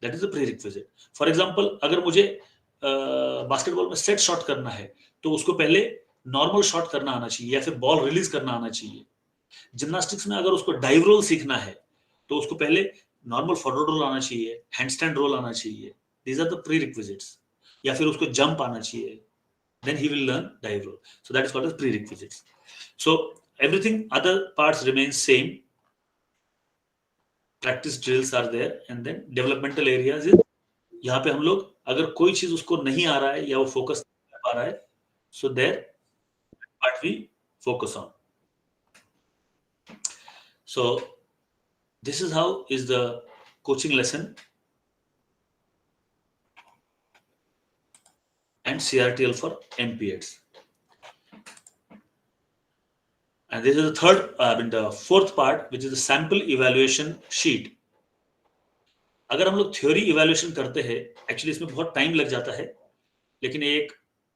that is the prerequisite. For example, अगर मुझे बास्केटबॉल में सेट शॉट करना है, तो उसको पहले नॉर्मल शॉट करना आना चाहिए या फिर बॉल रिलीज करना आना चाहिए. जिम्नास्टिक्स में अगर उसको डाइव रोल सीखना है, तो उसको पहले नॉर्मल फॉरवर्ड रोल आना चाहिए, हैंडस्टैंड रोल आना चाहिए. These are the prerequisites. या फिर उसको जंप आना चाहिए, then he will learn dive roll. So that is called as prerequisites. So everything other parts remain same. Practice drills are there, and then developmental areas is यहाँ पे हम लोग अगर कोई चीज उसको नहीं आ रहा है या वो फोकस नहीं कर पा रहा है, so there part we focus on. So this is how is the coaching lesson and CRTL for MPEDs. And this is the the fourth part, which is the sample evaluation sheet. अगर हम लोग theory evaluation करते हैं, actually इसमें बहुत time लग जाता है, लेकिन एक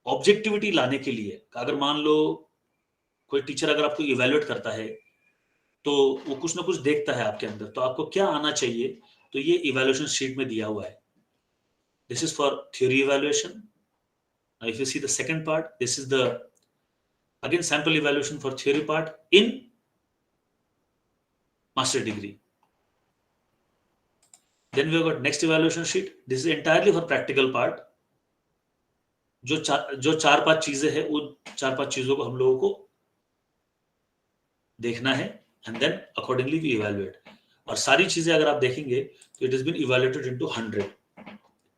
ऑब्जेक्टिविटी लाने के लिए, अगर मान लो कोई टीचर अगर आपको इवैल्यूएट करता है, तो वो कुछ ना कुछ देखता है आपके अंदर, तो आपको क्या आना चाहिए, तो ये इवैल्यूएशन शीट में दिया हुआ है. This is for theory evaluation. Now, if you see the second part, this is the again sample evaluation for theory part in master degree. Then we have got next evaluation sheet. This is entirely for practical part. जो चार पांच चीजें हैं, उन चार पांच चीजों को हम लोगों को देखना है, and then accordingly we evaluate. और सारी चीजें अगर आप देखेंगे, तो it has been evaluated into 100.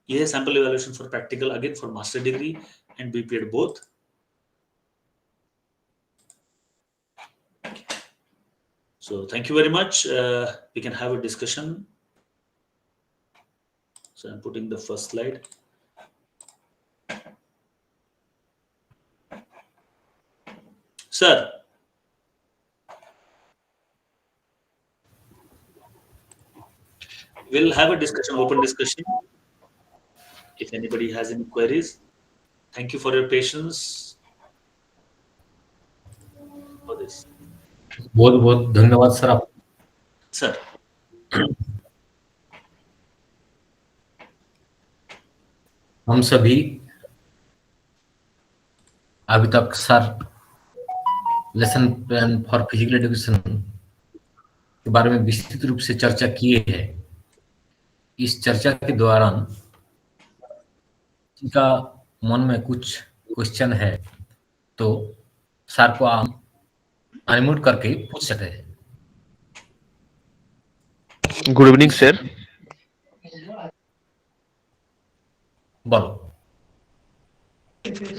ये है sample evaluation for practical again for master degree and BPEd both. So thank you very much. We can have a discussion. So I'm putting the first slide. Sir. We'll have a discussion, open discussion. If anybody has any queries, thank you for your patience for this. बहुत बहुत धन्यवाद sir. आप Sir. हम सभी अभी तक sir lesson plan for physical education के बारे में विस्तृत रूप से चर्चा किए हैं. इस चर्चा के दौरान जिनका मन में कुछ क्वेश्चन है, तो सर को आप अनम्यूट करके पूछ सकते हैं. Good evening sir. बोलो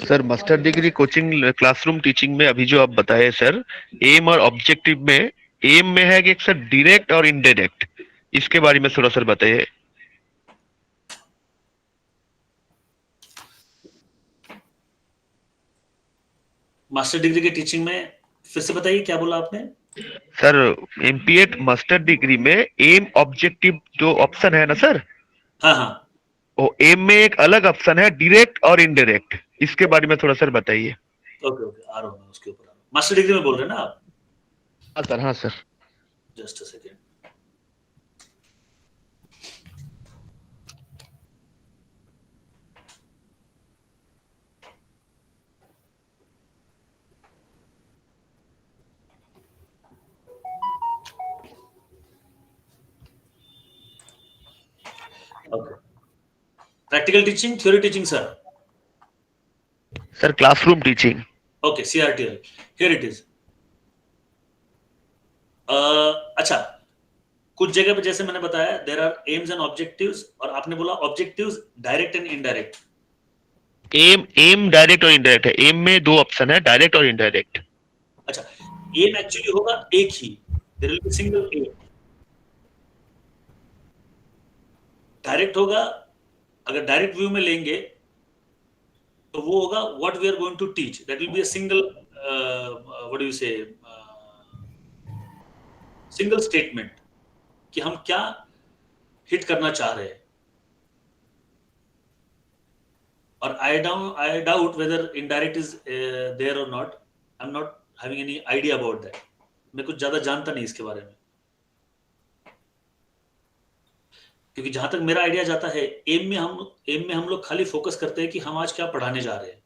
sir, master degree coaching classroom teaching में अभी जो आप बताए सर, एम और ऑब्जेक्टिव में, एम में है कि सर डायरेक्ट और इनडायरेक्ट, इसके बारे में थोड़ा सर बताइए. मास्टर डिग्री के टीचिंग में फिर से बताइए, क्या बोला आपने? सर एमपीएड मास्टर डिग्री में एम ऑब्जेक्टिव जो ऑप्शन है ना सर, हाँ हाँ, वो एम में एक अलग ऑप्शन है डायरेक्ट और इनडायरेक्ट, इसके बारे में थोड़ा सर बताइए. ओके ओके, आ रहा हूँ मैं उसके ऊपर. मास्टर डिग्री में बोल रहे हैं ना आप? हाँ सर. हाँ sir. Just a second. Okay. Practical teaching, theory teaching, sir. Sir classroom teaching. Okay, CRTL. Here it is. अच्छा, कुछ जगह पे जैसे मैंने बताया, there are aims and objectives, और आपने बोला objectives direct and indirect. Aim direct और इनडायरेक्ट है. एम में दो ऑप्शन है, डायरेक्ट और इनडायरेक्ट. अच्छा, aim actually होगा एक ही. There will be single aim. Direct होगा, अगर डायरेक्ट व्यू में लेंगे तो वो होगा what we are going to teach. That will be a single what do you say single statement कि हम क्या हिट करना चाह रहे हैं. और I doubt whether indirect is there or not. I'm not having any idea about that. मैं कुछ ज्यादा जानता नहीं इसके बारे में, क्योंकि जहां तक मेरा आइडिया जाता है एम में हम लोग खाली फोकस करते हैं कि हम आज क्या पढ़ाने जा रहे हैं.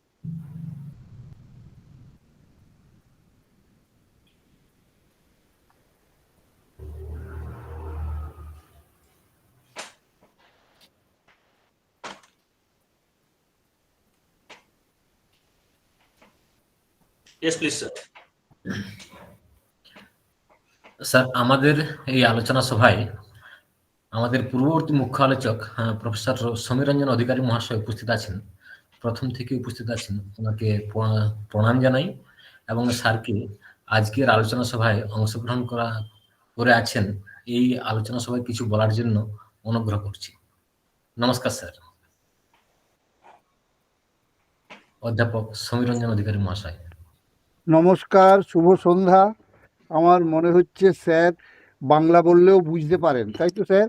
Yes, please, sir. স্যার, আমাদের এই আলোচনা সভায় আমাদের পূর্ববর্তী মুখ্য আলোচক প্রফেসর সমীরঞ্জন অধিকারী মহাশয় উপস্থিত আছেন, প্রথম থেকে উপস্থিত আছেন। ওনাকে প্রণাম জানাই এবং স্যারকে আজকের আলোচনা সভায় অংশগ্রহণ করে আছেন এই আলোচনা সভায় কিছু বলার জন্য অনুগ্রহ করছি। নমস্কার স্যার। অধ্যাপক সমীরঞ্জন অধিকারী মহাশয়। নমস্কার, শুভ সন্ধ্যা। আমার মনে হচ্ছে স্যার বাংলা বললেও বুঝতে পারেন, তাই তো sir?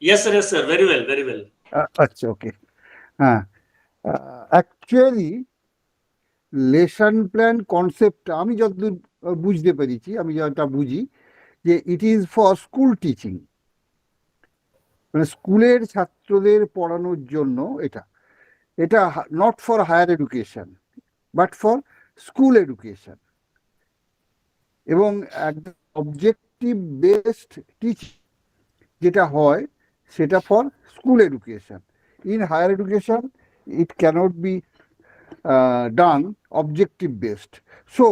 Yes, sir. Very well, very well. আচ্ছা, ওকে। হ্যাঁ, অ্যাকচুয়ালি লেসন প্ল্যান কনসেপ্টটা আমি যতদূর বুঝতে পেরেছি, আমি যেটা বুঝি যে it is for school teaching, মানে স্কুলের ছাত্রদের পড়ানোর জন্য। এটা not for higher education but for school education, এবং একটা অবজেক্টিভ বেসড টিচিং যেটা হয় সেটা for school education. In higher education it cannot be done objective based. So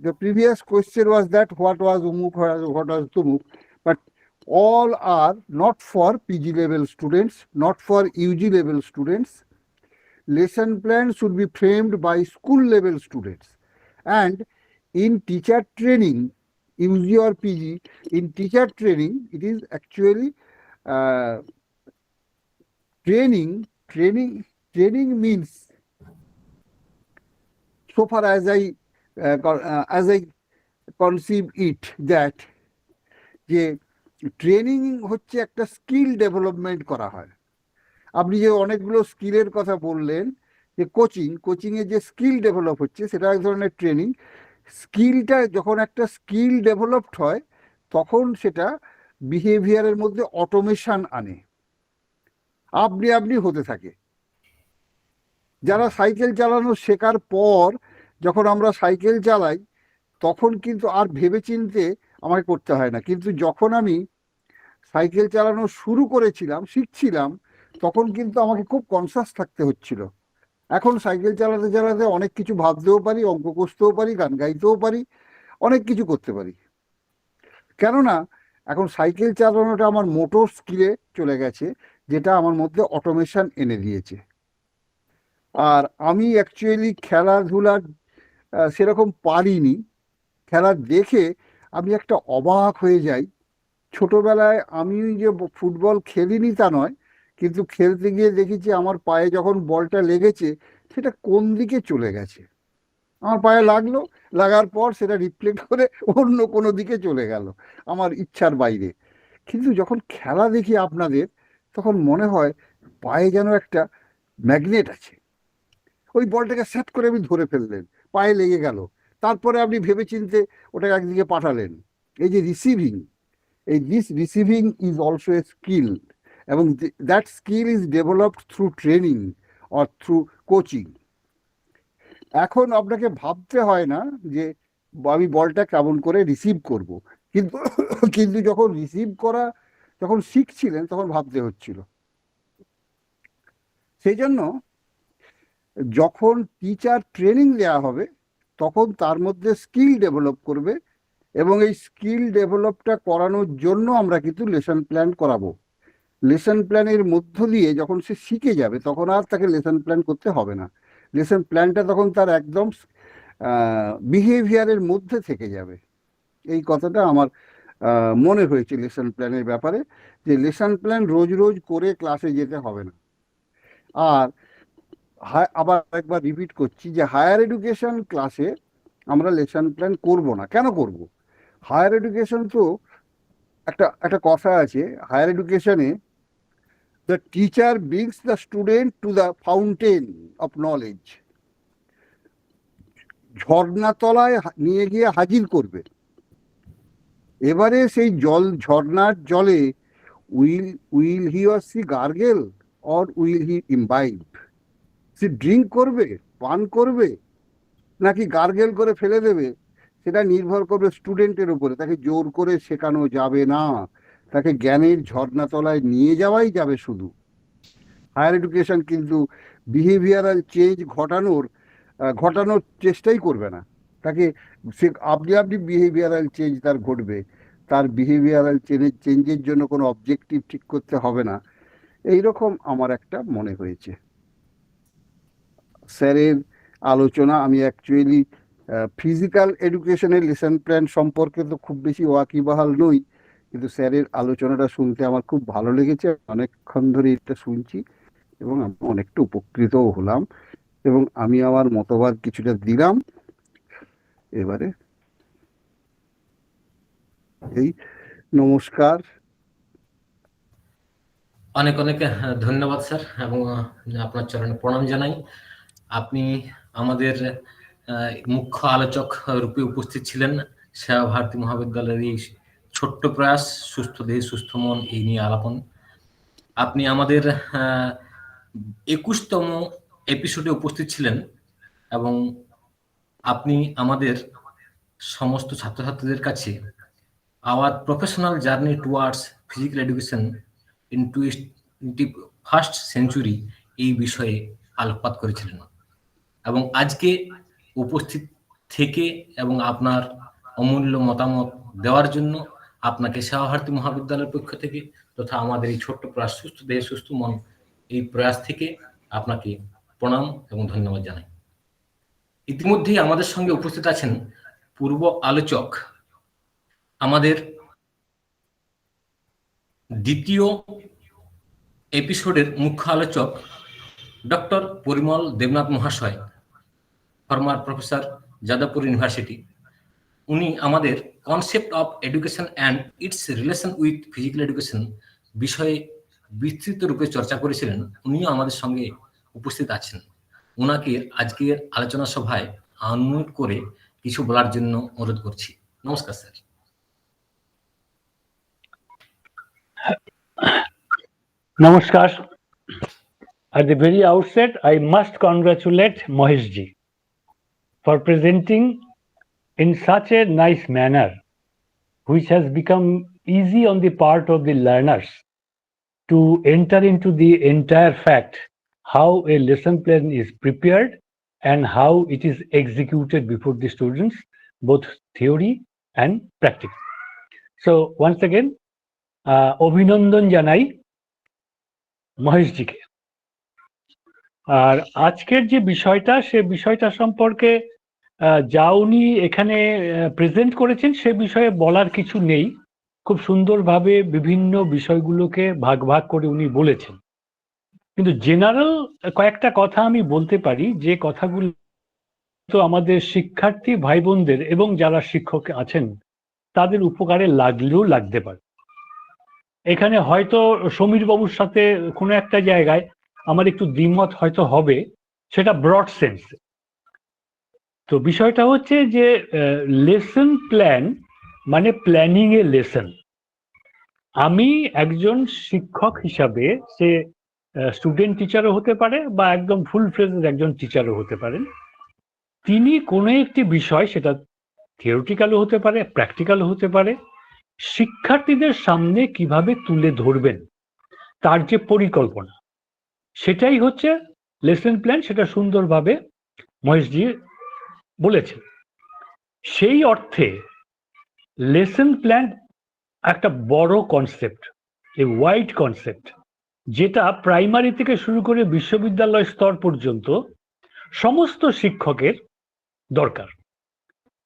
the previous question was that what was UMUK, what was TUMUK, but all are not for PG level students, not for UG level students. Lesson plan should be framed by school level students, and in teacher training, UG or PG, in teacher training it is actually training means, so far as I conceive it, that যে training হচ্ছে একটা skill development করা হয়। আপনি যে অনেকগুলো স্কিলের কথা বললেন, যে কোচিংয়ে যে স্কিল ডেভেলপ হচ্ছে সেটা এক ধরনের ট্রেনিং। স্কিলটা যখন একটা স্কিল ডেভেলপড হয় তখন সেটা বিহেভিয়ারের মধ্যে অটোমেশন আনে, আপনি হতে থাকে। যারা সাইকেল চালানো শেখার পর যখন আমরা সাইকেল চালাই তখন কিন্তু আর ভেবেচিন্তে আমাকে করতে হয় না, কিন্তু যখন আমি সাইকেল চালানো শুরু করেছিলাম, শিখছিলাম, তখন কিন্তু আমাকে খুব কনসাস থাকতে হচ্ছিল। এখন সাইকেল চালাতে চালাতে অনেক কিছু ভাবতেও পারি, অঙ্ক কষতেও পারি, গান গাইতেও পারি, অনেক কিছু করতে পারি। কেননা এখন সাইকেল চালানোটা আমার মোটর স্কিলে চলে গেছে, যেটা আমার মধ্যে অটোমেশন এনে দিয়েছে। আর আমি অ্যাকচুয়ালি খেলাধুলার সেরকম পারিনি। খেলা দেখে আমি একটা অবাক হয়ে যাই। ছোটবেলায় আমি যে ফুটবল খেলিনি তা নয়, কিন্তু খেলতে গিয়ে দেখেছি আমার পায়ে যখন বলটা লেগেছে সেটা কোন দিকে চলে গেছে। আমার পায়ে লাগলো, লাগার পর সেটা রিফ্লেক্ট করে অন্য কোনো দিকে চলে গেল, আমার ইচ্ছার বাইরে। কিন্তু যখন খেলা দেখি আপনাদের, তখন মনে হয় পায়ে যেন একটা ম্যাগনেট আছে, ওই বলটাকে সেট করে আপনি ধরে ফেললেন, পায়ে লেগে গেল, তারপরে আপনি ভেবেচিন্তে ওটাকে একদিকে পাঠালেন। এই যে রিসিভিং, এই this receiving is also a skill, এবং that skill is developed through training or through coaching. এখন আপনাকে ভাবতে হয় না যে আমি বলটা কেমন করে রিসিভ করব, কিন্তু যখন রিসিভ করা যখন শিখছিলেন তখন ভাবতে হচ্ছিল। সেই জন্য যখন টিচার ট্রেনিং দেওয়া হবে তখন তার মধ্যে স্কিল ডেভেলপ করবে, এবং এই স্কিল ডেভেলপটা করানোর জন্য আমরা কিন্তু লেসন প্ল্যান করাবো। লেসন প্ল্যানের মধ্য দিয়ে যখন সে শিখে যাবে তখন আর তাকে লেসন প্ল্যান করতে হবে না। লেসন প্ল্যানটা তখন তার একদম বিহেভিয়ারের মধ্যে থেকে যাবে। এই কথাটা আমার মনে হয়েছে লেসন প্ল্যানের ব্যাপারে, যে লেসন প্ল্যান রোজ রোজ করে ক্লাসে যেতে হবে না। আর আবার একবার রিপিট করছি যে হায়ার এডুকেশন ক্লাসে আমরা লেসন প্ল্যান করব না। কেন করব? হায়ার এডুকেশন তো একটা কথা আছে, হায়ার এডুকেশনে the teacher brings the student to the fountain of knowledge. ঝর্ণাতলায় নিয়ে গিয়ে হাজির করবে। এবারে সেই ঝর্ণার জলে will he or she gargle or will he imbibe? সে ড্রিঙ্ক করবে, পান করবে, নাকি গার্গেল করে ফেলে দেবে, সেটা নির্ভর করবে স্টুডেন্টের উপরে। তাকে জোর করে শেখানো যাবে না, তাকে জ্ঞানের ঝর্ণাতলায় নিয়ে যাওয়াই যাবে শুধু। হায়ার এডুকেশন কিন্তু বিহেভিয়ারাল চেঞ্জ ঘটানোর চেষ্টাই করবে না। তাকে আপনি বিহেভিয়ারাল চেঞ্জ তার ঘটবে, তার বিহেভিয়ারাল চেঞ্জের জন্য কোনো অবজেক্টিভ ঠিক করতে হবে না। এইরকম আমার একটা মনে হয়েছে স্যারের আলোচনা। আমি অ্যাকচুয়ালি ফিজিক্যাল এডুকেশনের লেসন প্ল্যান সম্পর্কে তো খুব বেশি ওয়াকিবহাল নই, কিন্তু স্যারের আলোচনাটা শুনতে আমার খুব ভালো লেগেছে। অনেকক্ষণ ধরে এটা শুনছি এবং আমি অনেকটা উপকৃতও হলাম, এবং আমি আমার মতবাদ কিছুটা দিলাম। এবারে এই নমস্কার। অনেক অনেক ধন্যবাদ স্যার, এবং আপনার চরণে প্রণাম জানাই। আপনি আমাদের মুখ্য আলোচক রূপে উপস্থিত ছিলেন সেবা ভারতী মহাবিদ্যালয়ের এই ছোট্ট প্রয়াস সুস্থ দেহ সুস্থ মন এই নিয়ে আলাপন। আপনি আমাদের 21তম এপিসোডে উপস্থিত ছিলেন, এবং আপনি আমাদের সমস্ত ছাত্রছাত্রীদের কাছে our professional journey towards physical education in 21st century এই বিষয়ে আলোকপাত করেছিলেন। এবং আজকে উপস্থিত থেকে এবং আপনার অমূল্য মতামত দেওয়ার জন্য আপনাকে সেবা ভারতী মহাবিদ্যালয়ের পক্ষ থেকে তথা আমাদের এই ছোট্ট প্রয়াস সুস্থ দেহ সুস্থ মন এই প্রয়াস থেকে আপনাকে প্রণাম এবং ধন্যবাদ জানাই। ইতিমধ্যেই আমাদের সঙ্গে উপস্থিত আছেন পূর্ব আলোচক, আমাদের দ্বিতীয় এপিসোডের মুখ্য আলোচক ডক্টর পরিমল দেবনাথ মহাশয়, ফর্মার প্রফেসর যাদবপুর ইউনিভার্সিটি। উনি আমাদের concept of education and it's relation with physical education বিষয়ে বিস্তৃত রূপে চর্চা করেছিলেন। উনিও আমাদের সঙ্গে উপস্থিত আছেন। ওনাকে আজকের আলোচনা সভায় আনমিউট করে কিছু বলার জন্য অনুরোধ করছি। নমস্কার sir. Namaskar. At the very outset, I must congratulate Mahesh ji for presenting in such a nice manner, which has become easy on the part of the learners to enter into the entire fact how a lesson plan is prepared and how it is executed before the students, both theory and practice. So once again, অভিনন্দন জানাই মহেশজিকে। আর আজকের যে বিষয়টা, সে বিষয়টা সম্পর্কে যা উনি এখানে প্রেজেন্ট করেছেন সে বিষয়ে বলার কিছু নেই। খুব সুন্দরভাবে বিভিন্ন বিষয়গুলোকে ভাগ ভাগ করে উনি বলেছেন, কিন্তু জেনারেল কয়েকটা কথা আমি বলতে পারি, যে কথাগুলো তো আমাদের শিক্ষার্থী ভাই বোনদের এবং যারা শিক্ষক আছেন তাদের উপকারে লাগলেও লাগতে পারে। এখানে হয়তো সমীর বাবুর সাথে কোনো একটা জায়গায় আমার একটু দ্বিমত হয়তো হবে, সেটা ব্রড সেন্স। তো বিষয়টা হচ্ছে যে লেসন প্ল্যান মানে প্ল্যানিং এ লেসন। আমি একজন শিক্ষক হিসাবে, সে স্টুডেন্ট টিচারও হতে পারে বা একদম ফুল ফ্লেজ একজন টিচারও হতে পারেন, তিনি কোনো একটি বিষয়, সেটা থিওরিটিক্যালও হতে পারে প্র্যাকটিক্যালও হতে পারে, শিক্ষার্থীদের সামনে কিভাবে তুলে ধরবেন তার যে পরিকল্পনা, সেটাই হচ্ছে লেসন প্ল্যান। সেটা সুন্দরভাবে মহেশজি বলেছেন। সেই অর্থে লেসন প্ল্যান একটা বড় কনসেপ্ট, এ ওয়াইড কনসেপ্ট, যেটা প্রাইমারি থেকে শুরু করে বিশ্ববিদ্যালয় স্তর পর্যন্ত সমস্ত শিক্ষকের দরকার।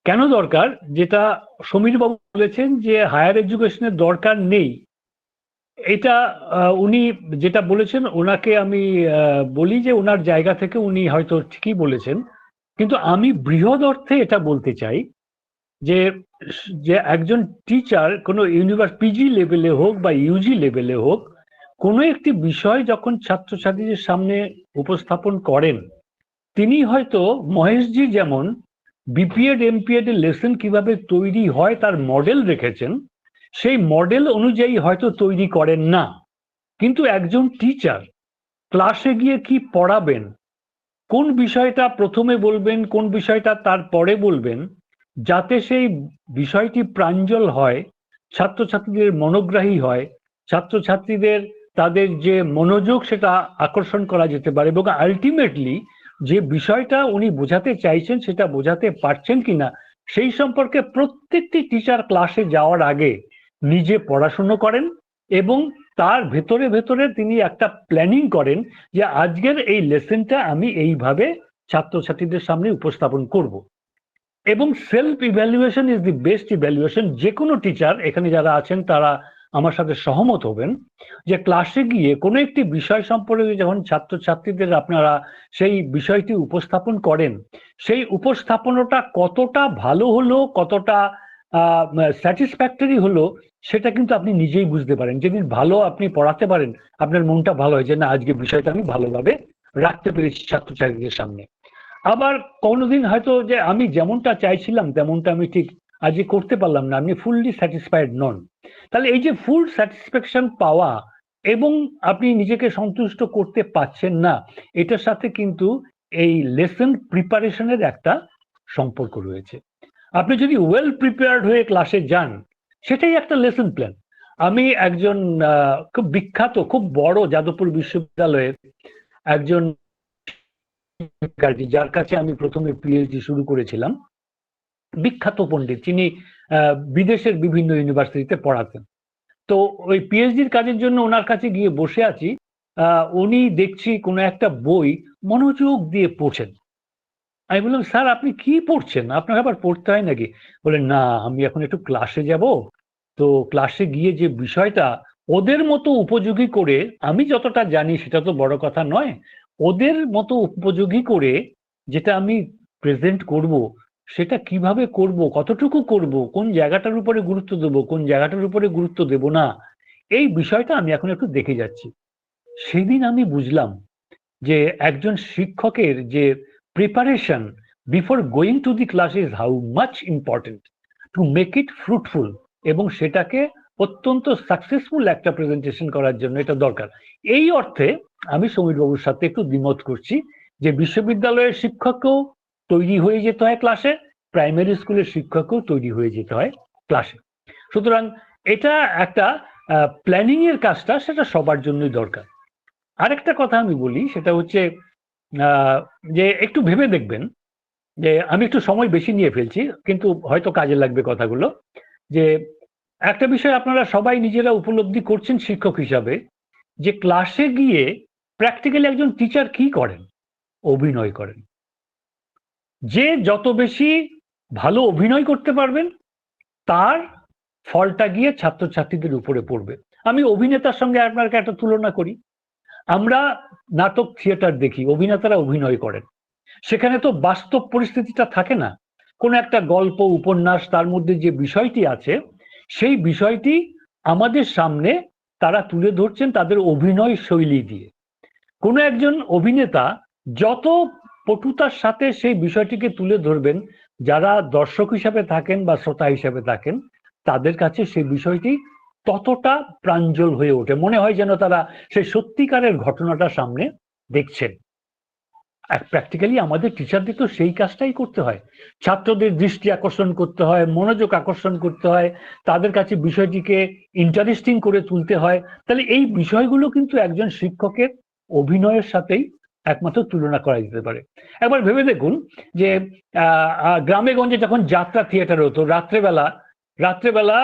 কেন দরকার? যেটা সমীর বাবু বলেছেন যে হায়ার এডুকেশনের দরকার নেই, এটা উনি যেটা বলেছেন ওনাকে আমি বলি যে ওনার জায়গা থেকে উনি হয়তো ঠিকই বলেছেন, কিন্তু আমি বৃহৎ অর্থে এটা বলতে চাই যে যে একজন টিচার কোনো পিজি লেভেলে হোক বা ইউজি লেভেলে হোক, কোনো একটি বিষয় যখন ছাত্রছাত্রীদের সামনে উপস্থাপন করেন, তিনি হয়তো মহেশজি যেমন বিপিএড এমপিএড এর লেসন কিভাবে তৈরি হয় তার মডেল রেখেছেন, সেই মডেল অনুযায়ী হয়তো তৈরি করেন না, কিন্তু একজন টিচার ক্লাসে গিয়ে কি পড়াবেন, কোন বিষয়টা প্রথমে বলবেন, কোন বিষয়টা তারপরে বলবেন, যাতে সেই বিষয়টি প্রাঞ্জল হয়, ছাত্রছাত্রীদের মনোগ্রাহী হয়, ছাত্রছাত্রীদের তাদের যে মনোযোগ সেটা আকর্ষণ করা যেতে পারে, এবং আলটিমেটলি যে বিষয়টা উনি বোঝাতে চাইছেন সেটা বোঝাতে পারছেন কিনা সেই সম্পর্কে প্রত্যেকটি টিচার ক্লাসে যাওয়ার আগে নিজে পড়াশুনো করেন এবং তার ভেতরে ভেতরে তিনি একটা প্ল্যানিং করেন যে আজকের এই লেসনটা আমি এইভাবে ছাত্রছাত্রীদের সামনে উপস্থাপন করব। এবং self evaluation is the best evaluation. যে কোনো টিচার এখানে যারা আছেন তারা আমার সাথে সহমত হবেন যে ক্লাসে গিয়ে কোনো একটি বিষয় সম্পর্কে যখন ছাত্রছাত্রীদের আপনারা সেই বিষয়টি উপস্থাপন করেন, সেই উপস্থাপনাটা কতটা ভালো হলো, কতটা স্যাটিসফ্যাক্টরি হলো, সেটা কিন্তু আপনি নিজেই বুঝতে পারেন। যেদিন ভালো আপনি পড়াতে পারেন, আপনার মনটা ভালো হয় যে না, আজকে বিষয়টা আমি ভালোভাবে রাখতে পেরেছি ছাত্রছাত্রীদের সামনে। আবার কোনোদিন হয়তো যে আমি যেমনটা চাইছিলাম তেমনটা আমি ঠিক আজকে করতে পারলাম না, আপনি ফুললি স্যাটিসফাইড নন। তাহলে এই যে ফুল স্যাটিসফ্যাকশন পাওয়া এবং আপনি নিজেকে সন্তুষ্ট করতে পারছেন না, এটার সাথে কিন্তু এই লেসন প্রিপারেশনের একটা সম্পর্ক রয়েছে। আপনি যদি ওয়েল প্রিপেয়ার্ড হয়ে ক্লাসে যান, সেটাই একটা লেসন প্ল্যান। আমি একজন খুব বিখ্যাত, খুব বড় যাদবপুর বিশ্ববিদ্যালয়ের একজন, যার কাছে আমি প্রথমে পিএইচডি শুরু করেছিলাম, বিখ্যাত পণ্ডিত, তিনি বিদেশের বিভিন্ন ইউনিভার্সিটিতে পড়াতেন। তো ওই পিএইচডির কাজের জন্য ওনার কাছে গিয়ে বসে আছি, উনি দেখছি কোনো একটা বই মনোযোগ দিয়ে পড়ছেন। আমি বললাম, স্যার আপনি কি পড়ছেন, আপনার আবার পড়তে হয় নাকি? বলেন, না আমি এখন একটু ক্লাসে যাব, তো ক্লাসে গিয়ে যে বিষয়টা ওদের মতো উপযোগী করে, আমি যতটা জানি সেটা তো বড় কথা নয়, ওদের মতো উপযোগী করে যেটা আমি প্রেজেন্ট করব, সেটা কিভাবে করব, কতটুকু করব, কোন জায়গাটার উপরে গুরুত্ব দেব, কোন জায়গাটার উপরে গুরুত্ব দেব না, এই বিষয়টা আমি এখন একটু দেখে যাচ্ছি। সেদিন আমি বুঝলাম যে একজন শিক্ষকের যে preparation before going to the class is how much important to make it fruitful, এবং সেটাকে অত্যন্ত সাকসেসফুল একটা প্রেজেন্টেশন করার জন্য এটা দরকার। এই অর্থে আমি সমীরবাবুর সাথে একটু দ্বিমত করছি যে বিশ্ববিদ্যালয়ের শিক্ষকও তৈরি হয়ে যেতে হয় ক্লাসে, প্রাইমারি স্কুলের শিক্ষকও তৈরি হয়ে যেতে হয় ক্লাসে। সুতরাং এটা একটা প্ল্যানিং এর কাজটা সেটা সবার জন্যই দরকার। আরেকটা কথা আমি বলি, সেটা হচ্ছে যে একটু ভেবে দেখবেন, যে আমি একটু সময় বেশি নিয়ে ফেলছি কিন্তু হয়তো কাজে লাগবে কথাগুলো, যে একটা বিষয় আপনারা সবাই নিজেরা উপলব্ধি করছেন শিক্ষক হিসাবে, যে ক্লাসে গিয়ে প্র্যাকটিক্যালি একজন টিচার কি করেন? অভিনয় করেন। যে যত বেশি ভালো অভিনয় করতে পারবেন তার ফলটা গিয়ে ছাত্রছাত্রীদের উপরে পড়বে। আমি অভিনেতার সঙ্গে আপনাকে একটা তুলনা করি। আমরা নাটক থিয়েটার দেখি, অভিনেতারা অভিনয় করেন, সেখানে তো বাস্তব পরিস্থিতিটা থাকে না। কোন একটা গল্প উপন্যাস, তার মধ্যে যে বিষয়টি আছে সেই বিষয়টি আমাদের সামনে তারা তুলে ধরছেন তাদের অভিনয় শৈলী দিয়ে। কোনো একজন অভিনেতা যত পটুতার সাথে সেই বিষয়টিকে তুলে ধরবেন, যারা দর্শক হিসাবে থাকেন বা শ্রোতা হিসাবে থাকেন তাদের কাছে সেই বিষয়টি ততটা প্রাঞ্জল হয়ে ওঠে, মনে হয় যেন তারা সেই সত্যিকারের ঘটনাটা সামনে দেখছেন। প্র্যাকটিক্যালি আমাদের টিচারদের তো সেই কাজটাই করতে হয়, ছাত্রদের দৃষ্টি আকর্ষণ করতে হয়, মনোযোগ আকর্ষণ করতে হয়, তাদের কাছে বিষয়টিকে ইন্টারেস্টিং করে তুলতে হয়। তাহলে এই বিষয়গুলো কিন্তু একজন শিক্ষকের অভিনয়ের সাথেই একমাত্র তুলনা করা যেতে পারে। একবার ভেবে দেখুন যে গ্রামে গঞ্জে যখন যাত্রা থিয়েটার হতো, রাত্রেবেলা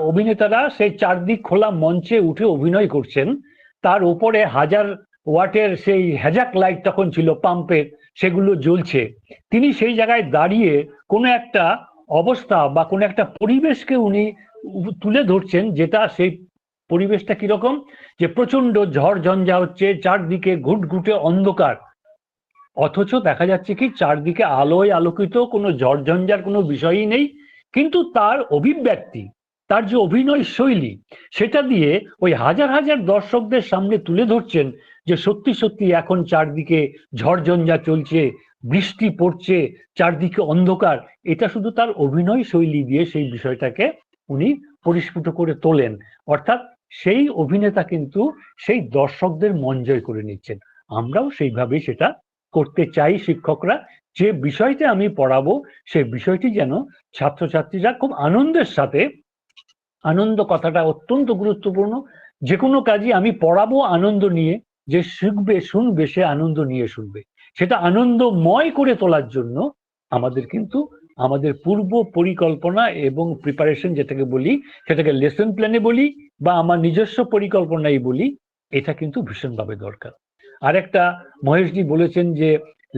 অভিনেতারা সেই চারদিক খোলা মঞ্চে উঠে অভিনয় করছেন, তার উপরে 1000 ওয়াটের সেই হ্যাজাক লাইট তখন ছিল পাম্পের, সেগুলো জ্বলছে। তিনি সেই জায়গায় দাঁড়িয়ে কোনো একটা অবস্থা বা কোনো একটা পরিবেশকে উনি তুলে ধরছেন, যেটা সেই পরিবেশটা কিরকম, যে প্রচন্ড ঝড় ঝঞ্ঝা হচ্ছে, চারদিকে ঘুটঘুটে অন্ধকার, অথচ দেখা যাচ্ছে কি চারদিকে আলোয় আলোকিত, কোনো ঝড় ঝঞ্ঝার কোনো বিষয়ই নেই, কিন্তু তার অভিব্যক্তি, তার যে অভিনয় শৈলী, সেটা দিয়ে ওই হাজার হাজার দর্শকদের সামনে তুলে ধরছেন যে সত্যি সত্যি এখন চারদিকে ঝড় ঝঞ্ঝা চলছে, বৃষ্টি পড়ছে, চারদিকে অন্ধকার। এটা শুধু তার অভিনয় শৈলী দিয়ে সেই বিষয়টাকে উনি পরিস্ফুট করে তোলেন। অর্থাৎ সেই অভিনেতা কিন্তু সেই দর্শকদের মন জয় করে নিচ্ছেন। আমরাও সেইভাবেই সেটা করতে চাই। শিক্ষকরা যে বিষয়টা আমি পড়াবো সেই বিষয়টি যেন ছাত্রছাত্রীরা খুব আনন্দের সাথে, আনন্দ কথাটা অত্যন্ত গুরুত্বপূর্ণ, যে কোনো কাজই আমি পড়াবো আনন্দ নিয়ে, যে শিখবে শুনবে সে আনন্দ নিয়ে শুনবে, সেটা আনন্দময় করে তোলার জন্য আমাদের কিন্তু আমাদের পূর্ব পরিকল্পনা এবং প্রিপারেশন যেটাকে বলি, সেটাকে লেসন প্ল্যানে বলি বা আমার নিজস্ব পরিকল্পনাই বলি, এটা কিন্তু ভীষণভাবে দরকার। আরেকটা মহেশজি বলেছেন যে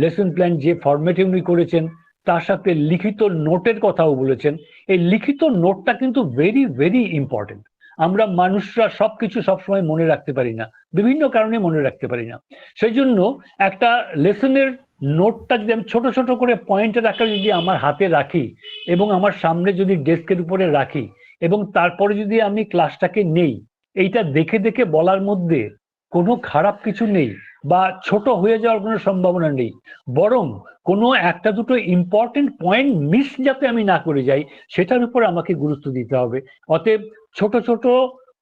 লেসন প্ল্যান যে ফরম্যাটে উনি করেছেন তার সাথে লিখিত নোটের কথাও বলেছেন। এই লিখিত নোটটা কিন্তু ভেরি ভেরি ইম্পর্টেন্ট। আমরা মানুষরা সবকিছু সবসময় মনে রাখতে পারি না, বিভিন্ন কারণে মনে রাখতে পারি না। সেই জন্য একটা লেসনের নোটটা যদি আমি ছোট ছোট করে পয়েন্টের আকারে যদি আমার হাতে রাখি এবং আমার সামনে যদি ডেস্কের উপরে রাখি এবং তারপরে যদি আমি ক্লাসটাকে নেই, এইটা দেখে দেখে বলার মধ্যে কোনো খারাপ কিছু নেই বা ছোট হয়ে যাওয়ার কোনো সম্ভাবনা নেই, বরং কোনো একটা দুটো ইম্পর্টেন্ট পয়েন্ট মিস যাতে আমি না করে যাই সেটার উপর আমাকে গুরুত্ব দিতে হবে। অতএব ছোট ছোট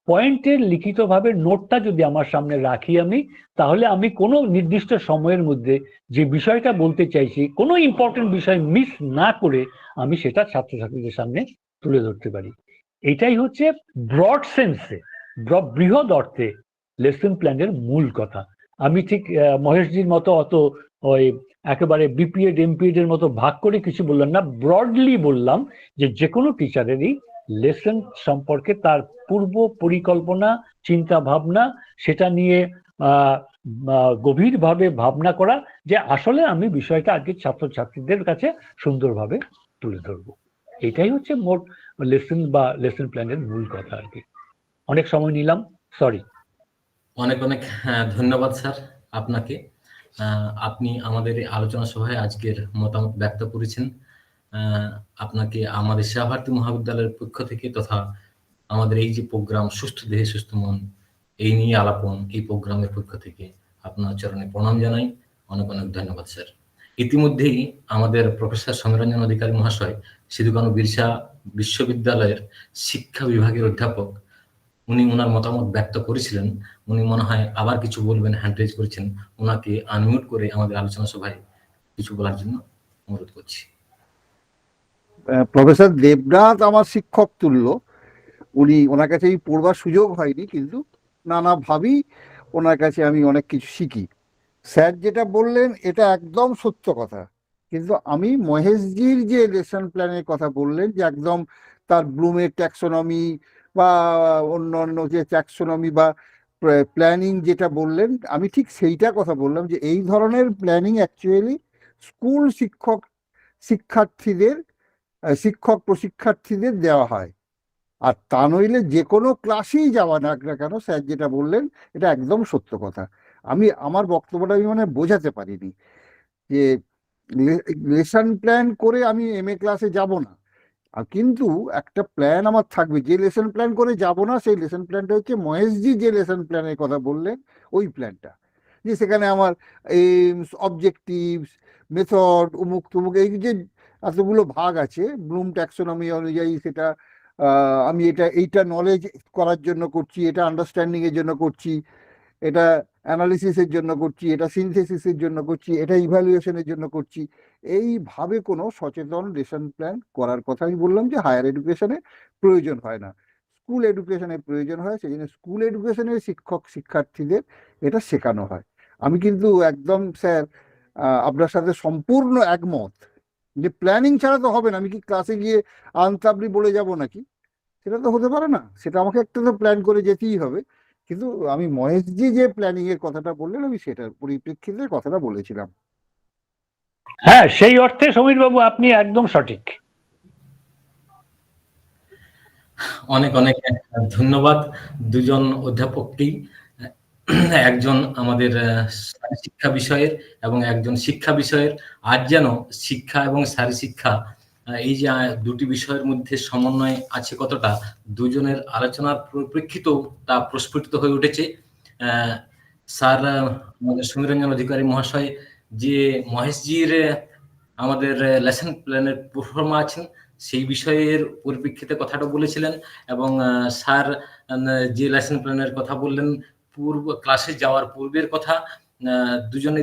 পয়েন্টের লিখিতভাবে নোটটা যদি আমার সামনে রাখি আমি, তাহলে আমি কোনো নির্দিষ্ট সময়ের মধ্যে যে বিষয়টা বলতে চাইছি কোনো ইম্পর্টেন্ট বিষয় মিস না করে আমি সেটা ছাত্রছাত্রীদের সামনে তুলে ধরতে পারি। এটাই হচ্ছে ব্রড সেন্সে, বৃহৎ অর্থে লেসন প্ল্যানের মূল কথা। আমি ঠিক মহেশজির মতো অত ওই একেবারে বিপিএড এমপিএড এর মতো ভাগ করে কিছু বললাম না, ব্রডলি বললাম যে কোনো টিচারেরই লেসন সম্পর্কে তার পূর্ব পরিকল্পনা, চিন্তা ভাবনা, সেটা নিয়ে গভীরভাবে ভাবনা করা যে আসলে আমি বিষয়টা আজকে ছাত্রছাত্রীদের কাছে সুন্দরভাবে তুলে ধরবো। এটাই হচ্ছে মোট লেসন বা লেসন প্ল্যানের মূল কথা আর কি। অনেক সময় নিলাম, সরি। অনেক অনেক ধন্যবাদ স্যার আপনাকে। আপনি আমাদের এই আলোচনা সভায় আজকের মতামত ব্যক্ত করেছেন। আপনাকে আমাদের সেবাভারতী মহাবিদ্যালয়ের পক্ষ থেকে তথা আমাদের এই যে প্রোগ্রাম সুস্থ দেহে সুস্থ মন এই নিয়ে আলাপন, এই প্রোগ্রামের পক্ষ থেকে আপনার চরণে প্রণাম জানাই। অনেক অনেক ধন্যবাদ স্যার। ইতিমধ্যেই আমাদের প্রফেসর সমীরঞ্জন অধিকারী মহাশয় সিধু কানু বিরসা বিশ্ববিদ্যালয়ের শিক্ষা বিভাগের অধ্যাপক, উনি ওনার মতামত ব্যক্ত করেছিলেন। উনি মনে হয় আবার কিছু বলবেন, হ্যান্ড রেজ করেছেন। ওনাকে আনমিউট করে আমাদের আলোচনা সভায় কিছু বলার জন্য অনুরোধ করছি। প্রফেসর দেবনাথ আমার শিক্ষক তুল্য। ওনার কাছে এই পড়বার সুযোগ হয়নি, কিন্তু নানাভাবেই ওনার কাছে আমি অনেক কিছু শিখি। স্যার যেটা বললেন এটা একদম সত্য কথা, কিন্তু আমি মহেশজির যে লেসন প্ল্যানের কথা বললেন, যে একদম তার ব্লুমের ট্যাক্সোনমি বা অন্য যে ট্যাক্সোনমি বা প্ল্যানিং যেটা বললেন, আমি ঠিক সেইটা কথা বললাম যে এই ধরনের প্ল্যানিং অ্যাকচুয়ালি স্কুল শিক্ষক প্রশিক্ষার্থীদের দেওয়া হয়। আর তা নইলে যে কোনো ক্লাসেই যাওয়া না কেন, স্যার যেটা বললেন এটা একদম সত্য কথা। আমার বক্তব্যটা আমি বোঝাতে পারিনি যে লেসন প্ল্যান করে আমি MA ক্লাসে যাব না, আর কিন্তু একটা প্ল্যান আমার থাকবে। যে লেসন প্ল্যান করে যাব না সেই লেসন প্ল্যানটা হচ্ছে মহেশজি যে লেসন প্ল্যানের কথা বললেন ওই প্ল্যানটা, যে সেখানে আমার এইমস, অবজেক্টিভস, মেথড, উমুক তুমুক এই যে এতগুলো ভাগ আছে ব্লুম ট্যাক্সোনমি অনুযায়ী, সেটা আমি এইটা নলেজ করার জন্য করছি, এটা আন্ডারস্ট্যান্ডিং এর জন্য করছি, এটা অ্যানালিসিসের জন্য করছি, এটা সিনথেসিসের জন্য করছি, এটা ইভ্যালুয়েশনের জন্য করছি। এইভাবে কোনো সচেতন লেসন প্ল্যান করার কথা আমি বললাম যে হায়ার এডুকেশনে প্রয়োজন হয় না, স্কুল এডুকেশনে প্রয়োজন হয়। সেই জন্য স্কুল এডুকেশনের শিক্ষার্থীদের এটা শেখানো হয়। আমি কিন্তু একদম স্যার আপনার সাথে সম্পূর্ণ একমত যে প্ল্যানিং ছাড়া তো হবে না। আমি কি ক্লাসে গিয়ে আনতাবলি বলে যাব নাকি? সেটা তো হতে পারে না, সেটা আমাকে একটা তো প্ল্যান করে যেতেই হবে। কিন্তু আমি মহেশজি যে প্ল্যানিং এর কথাটা বললেন আমি সেটার পরিপ্রেক্ষিতে কথাটা বলেছিলাম। হ্যাঁ, সেই অর্থে সমীর বাবু আপনি একদম সঠিক। অনেক অনেক ধন্যবাদ দুজন অধ্যাপককেই, একজন আমাদের শিক্ষা বিষয়ের এবং একজন শিক্ষা বিষয়ের। আজ যেন শিক্ষা এবং শারীর শিক্ষা এই যে দুটি বিষয়ের মধ্যে সমন্বয় আছে কতটা, দুজনের আলোচনার পরিপ্রেক্ষিত তা প্রস্ফুটিত হয়ে উঠেছে। স্যার আমাদের সমীরঞ্জন অধিকারী মহাশয় যে মহেশজির আমাদের লেসন প্ল্যানের পারফর্মার আছেন সেই বিষয়ের পরিপ্রেক্ষিতে কথাটা বলেছিলেন, এবং স্যার যে লেসন প্ল্যানের কথা বললেন পূর্ব ক্লাসে যাওয়ার পূর্বের কথা,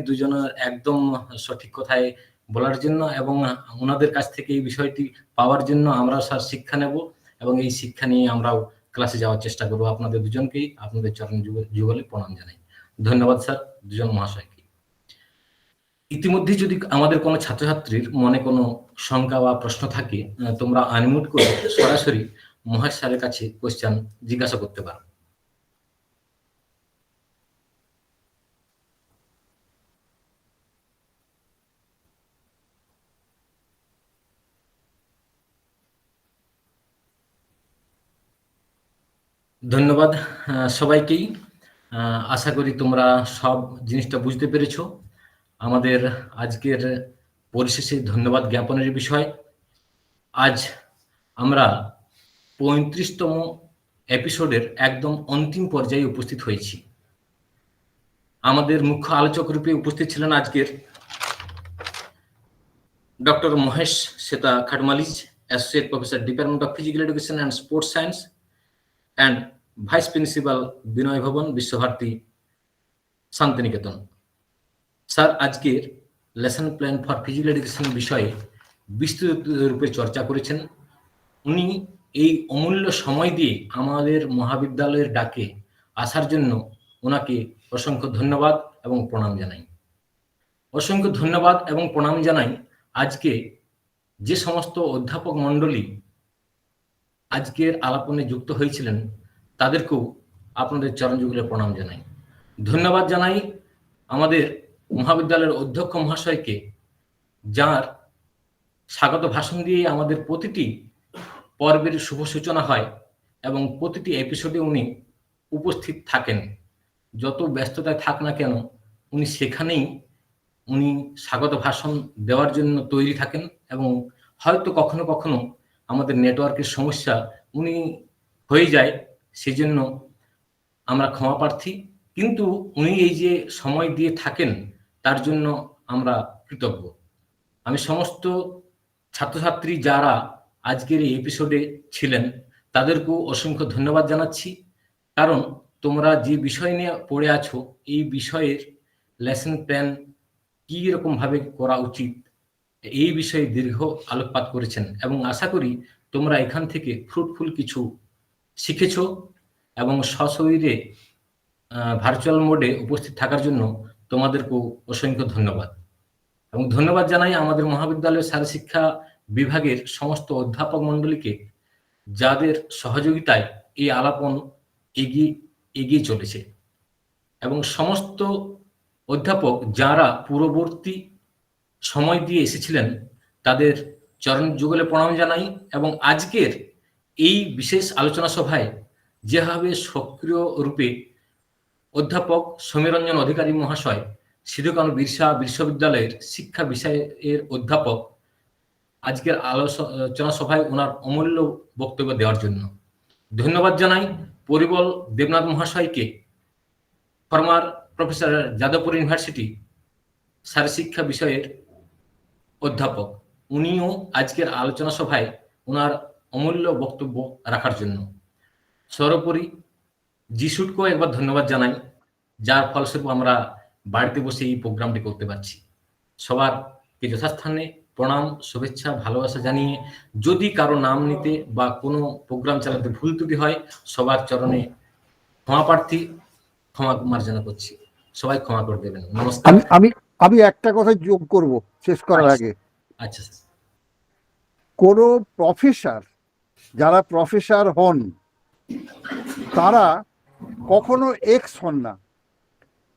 দুজনের একদম সঠিক কথায় বলার জন্য এবং ওনাদের কাছ থেকে এই বিষয়টি পাওয়ার জন্য আমরা স্যার শিক্ষা নেব এবং এই শিক্ষা নিয়ে আমরাও ক্লাসে যাওয়ার চেষ্টা করবো। আপনাদের দুজনকেই আপনাদের চরণ যুগলে প্রণাম জানাই। ধন্যবাদ স্যার দুজন মহাশয়কে। ইতিমধ্যে যদি আমাদের কোনো ছাত্রছাত্রীর মনে কোনো শঙ্কা বা প্রশ্ন থাকে, তোমরা আনমিউট করে সরাসরি মহেশ স্যারের কাছে কোশ্চেন জিজ্ঞাসা করতে পারো। ধন্যবাদ সবাইকেই। আশা করি তোমরা সব জিনিসটা বুঝতে পেরেছো। আমাদের আজকের পরিশেষে ধন্যবাদ জ্ঞাপনের বিষয়, আজ আমরা 35তম এপিসোডের একদম অন্তিম পর্যায়ে উপস্থিত হয়েছি। আমাদের মুখ্য আলোচক রূপে উপস্থিত ছিলেন আজকের ডক্টর মহেশ শ্বেতা খাটমালিজ, associate professor, department of physical education and sports science and vice principal, Vinay Bhavan, Visva Bharati Santiniketan. Sir আজকের lesson plan for physical education বিষয়ে বিস্তৃত রূপে চর্চা করেছেন। উনি এই অমূল্য সময় দিয়ে আমাদের মহাবিদ্যালয়ের ডাকে আসার জন্য ওনাকে অসংখ্য ধন্যবাদ এবং প্রণাম জানাই। অসংখ্য ধন্যবাদ এবং প্রণাম জানাই আজকে যে সমস্ত অধ্যাপক মণ্ডলী আজকের আলাপনে যুক্ত হয়েছিলেন তাদেরকেও আপনাদের চরণযুগলে প্রণাম জানাই। ধন্যবাদ জানাই আমাদের মহাবিদ্যালয়ের অধ্যক্ষ মহাশয়কে, যার স্বাগত ভাষণ দিয়ে আমাদের প্রতিটি পর্বের শুভ সূচনা হয় এবং প্রতিটি এপিসোডে উনি উপস্থিত থাকেন। যত ব্যস্ততায় থাক না কেন উনি সেখানেই উনি স্বাগত ভাষণ দেওয়ার জন্য তৈরি থাকেন, এবং হয়তো কখনো কখনো আমাদের নেটওয়ার্কের সমস্যা উনি হয়ে যায়, সেজন্য আমরা ক্ষমা প্রার্থী। কিন্তু উনি এই যে সময় দিয়ে থাকেন তার জন্য আমরা কৃতজ্ঞ। আমি সমস্ত ছাত্রছাত্রী যারা আজকের এই এপিসোডে ছিলেন তাদেরকেও অসংখ্য ধন্যবাদ জানাচ্ছি, কারণ তোমরা যে বিষয় নিয়ে পড়ে আছো এই বিষয়ের লেসন প্ল্যান কি রকম ভাবে করা উচিত এই বিষয়ে দীর্ঘ আলোকপাত করেছেন, এবং আশা করি তোমরা এখান থেকে ফ্রুটফুল কিছু শিখেছো এবং সশরীরে ভার্চুয়াল মোডে উপস্থিত থাকার জন্য তোমাদেরকেও অসংখ্য ধন্যবাদ। এবং ধন্যবাদ জানাই আমাদের মহাবিদ্যালয়ের শারীর শিক্ষা বিভাগের সমস্ত অধ্যাপক মণ্ডলীকে, যাদের সহযোগিতায় এই আলাপন এগিয়ে চলেছে, এবং সমস্ত অধ্যাপক যারা পূর্ববর্তী সময় দিয়ে এসেছিলেন তাদের চরণ যুগলে প্রণাম জানাই। এবং আজকের এই বিশেষ আলোচনা সভায় যেভাবে সক্রিয় রূপে অধ্যাপক সমীরঞ্জন অধিকারী মহাশয়, সিধু কানু বিরসা বিশ্ববিদ্যালয়ের শিক্ষা বিষয়ের অধ্যাপক, আজকের আলোচনা সভায় ওনার অমূল্য বক্তব্য দেওয়ার জন্য ধন্যবাদ জানাই। পরিবল দেবনাথ মহাশয়কে, ফর্মার প্রফেসর, যাদবপুর ইউনিভার্সিটি শারীর শিক্ষা বিষয়ের অধ্যাপক, উনিও আজকের আলোচনা সভায় ওনার অমূল্য বক্তব্য রাখার জন্য। সর্বোপরি জিসুটকেও একবার ধন্যবাদ জানাই, যার ফলস্বরূপ আমরা বাড়িতে বসে এই প্রোগ্রামটি করতে পারছি। সবারকে যথাস্থানে প্রণাম, শুভেচ্ছা, ভালোবাসা জানিয়ে যদি কারো নাম নিতে বা কোনো প্রোগ্রাম চালাতে ভুল ত্রুটি হয় সবার চরণে ক্ষমা প্রার্থী, ক্ষমা মার্জনা করছি। সবাই ক্ষমা করে দেবেন। নমস্কার। আমি একটা কথা যোগ করব শেষ করার আগে। আচ্ছা স্যার। কোনো প্রফেসর, যারা প্রফেসর হন তারা কখনো এক্স হন না,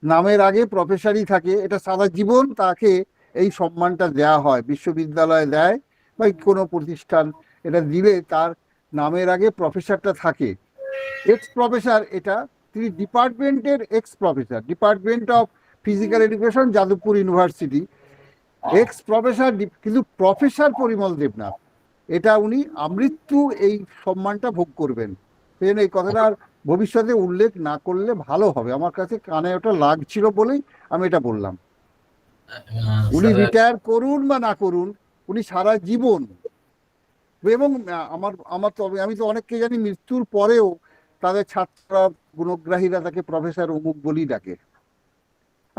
নামের আগে প্রফেসরই থাকে। এটা সারা জীবন তাকে এই সম্মানটা দেয়া হয়, বিশ্ববিদ্যালয়ে দেয় বা কোনো প্রতিষ্ঠান এটা দিলে তার নামের আগে প্রফেসরটা থাকে। এক্স প্রফেসর এটা, তিনি ডিপার্টমেন্টের x professor, department of physical education, Jadavpur university, x professor, কিন্তু প্রফেসর পরিমল দেবনাথ, এটা উনি আমৃত্যু এই সম্মানটা ভোগ করবেন। সেই জন্য এই কথাটা আর ভবিষ্যতে উল্লেখ না করলে ভালো হবে, আমার কাছে কানে ওটা লাগছিল বলেই আমি এটা বললাম। উনি স্যার, রিটায়ার করুন বা না করুন, উনি সারা জীবন, এবং আমি তো অনেককে জানি মৃত্যুর পরেও তাদের ছাত্ররা, গুণগ্রাহীরা তাকে প্রফেসর অমুক বলেই ডাকে।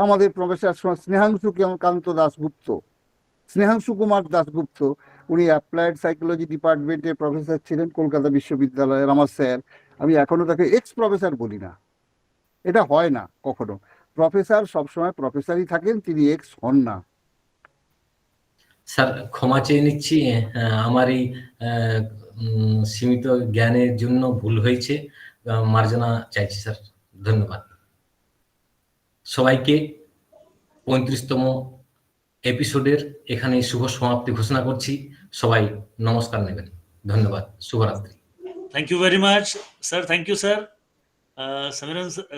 আমাদের প্রফেসর স্নেহাংশু কান্ত দাশগুপ্ত, স্নেহাংশু কুমার দাশগুপ্ত, উনি অ্যাপ্লায়েড সাইকোলজি ডিপার্টমেন্টের প্রফেসর ছিলেন কলকাতা বিশ্ববিদ্যালয়ের, আমার স্যার। আমি এখনো তাকে এক্স প্রফেসর বলি না, এটা হয় না কখনো। প্রফেসর সবসময় প্রফেসরই থাকেন, তিনি এক্স হন না। স্যার ক্ষমা চেয়ে নিচ্ছি, আমার এই সীমিত জ্ঞানের জন্য ভুল হয়েছে, মার্জনা চাইছি স্যার। ধন্যবাদ সবাইকে। 35তম এপিসোডের এখানে শুভ সমাপ্তি ঘোষণা করছি। সবাই নমস্কার নেবেন। ধন্যবাদ, শুভরাত্রি। Thank you very much, sir. Thank you, sir.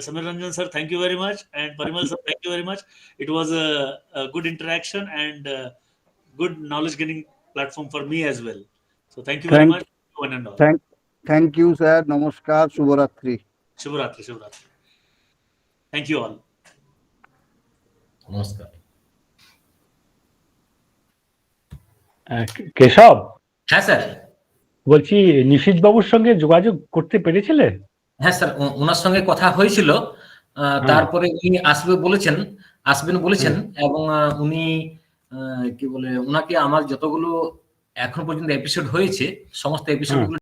Samiranjan sir, thank you very much. And Parimal sir, thank you very much. It was a good interaction and good knowledge gaining platform for me as well. So thank you very much, one and all. Thank you sir, নমস্কার, শুভরাত্রি। Shubhratri, Shubhratri. Thank you all. নমস্কার। কেশব, হ্যাঁ sir. বলছি নিশীথ বাবুর সঙ্গে যোগাযোগ করতে পেরেছিলে? হ্যাঁ স্যার, ওনার সঙ্গে কথা হয়েছিল। তারপরে উনি আসবেন বলেছেন, এবং উনি কি বলে, ওনাকে আমার যতগুলো এখন পর্যন্ত এপিসোড হয়েছে সমস্ত এপিসোডগুলো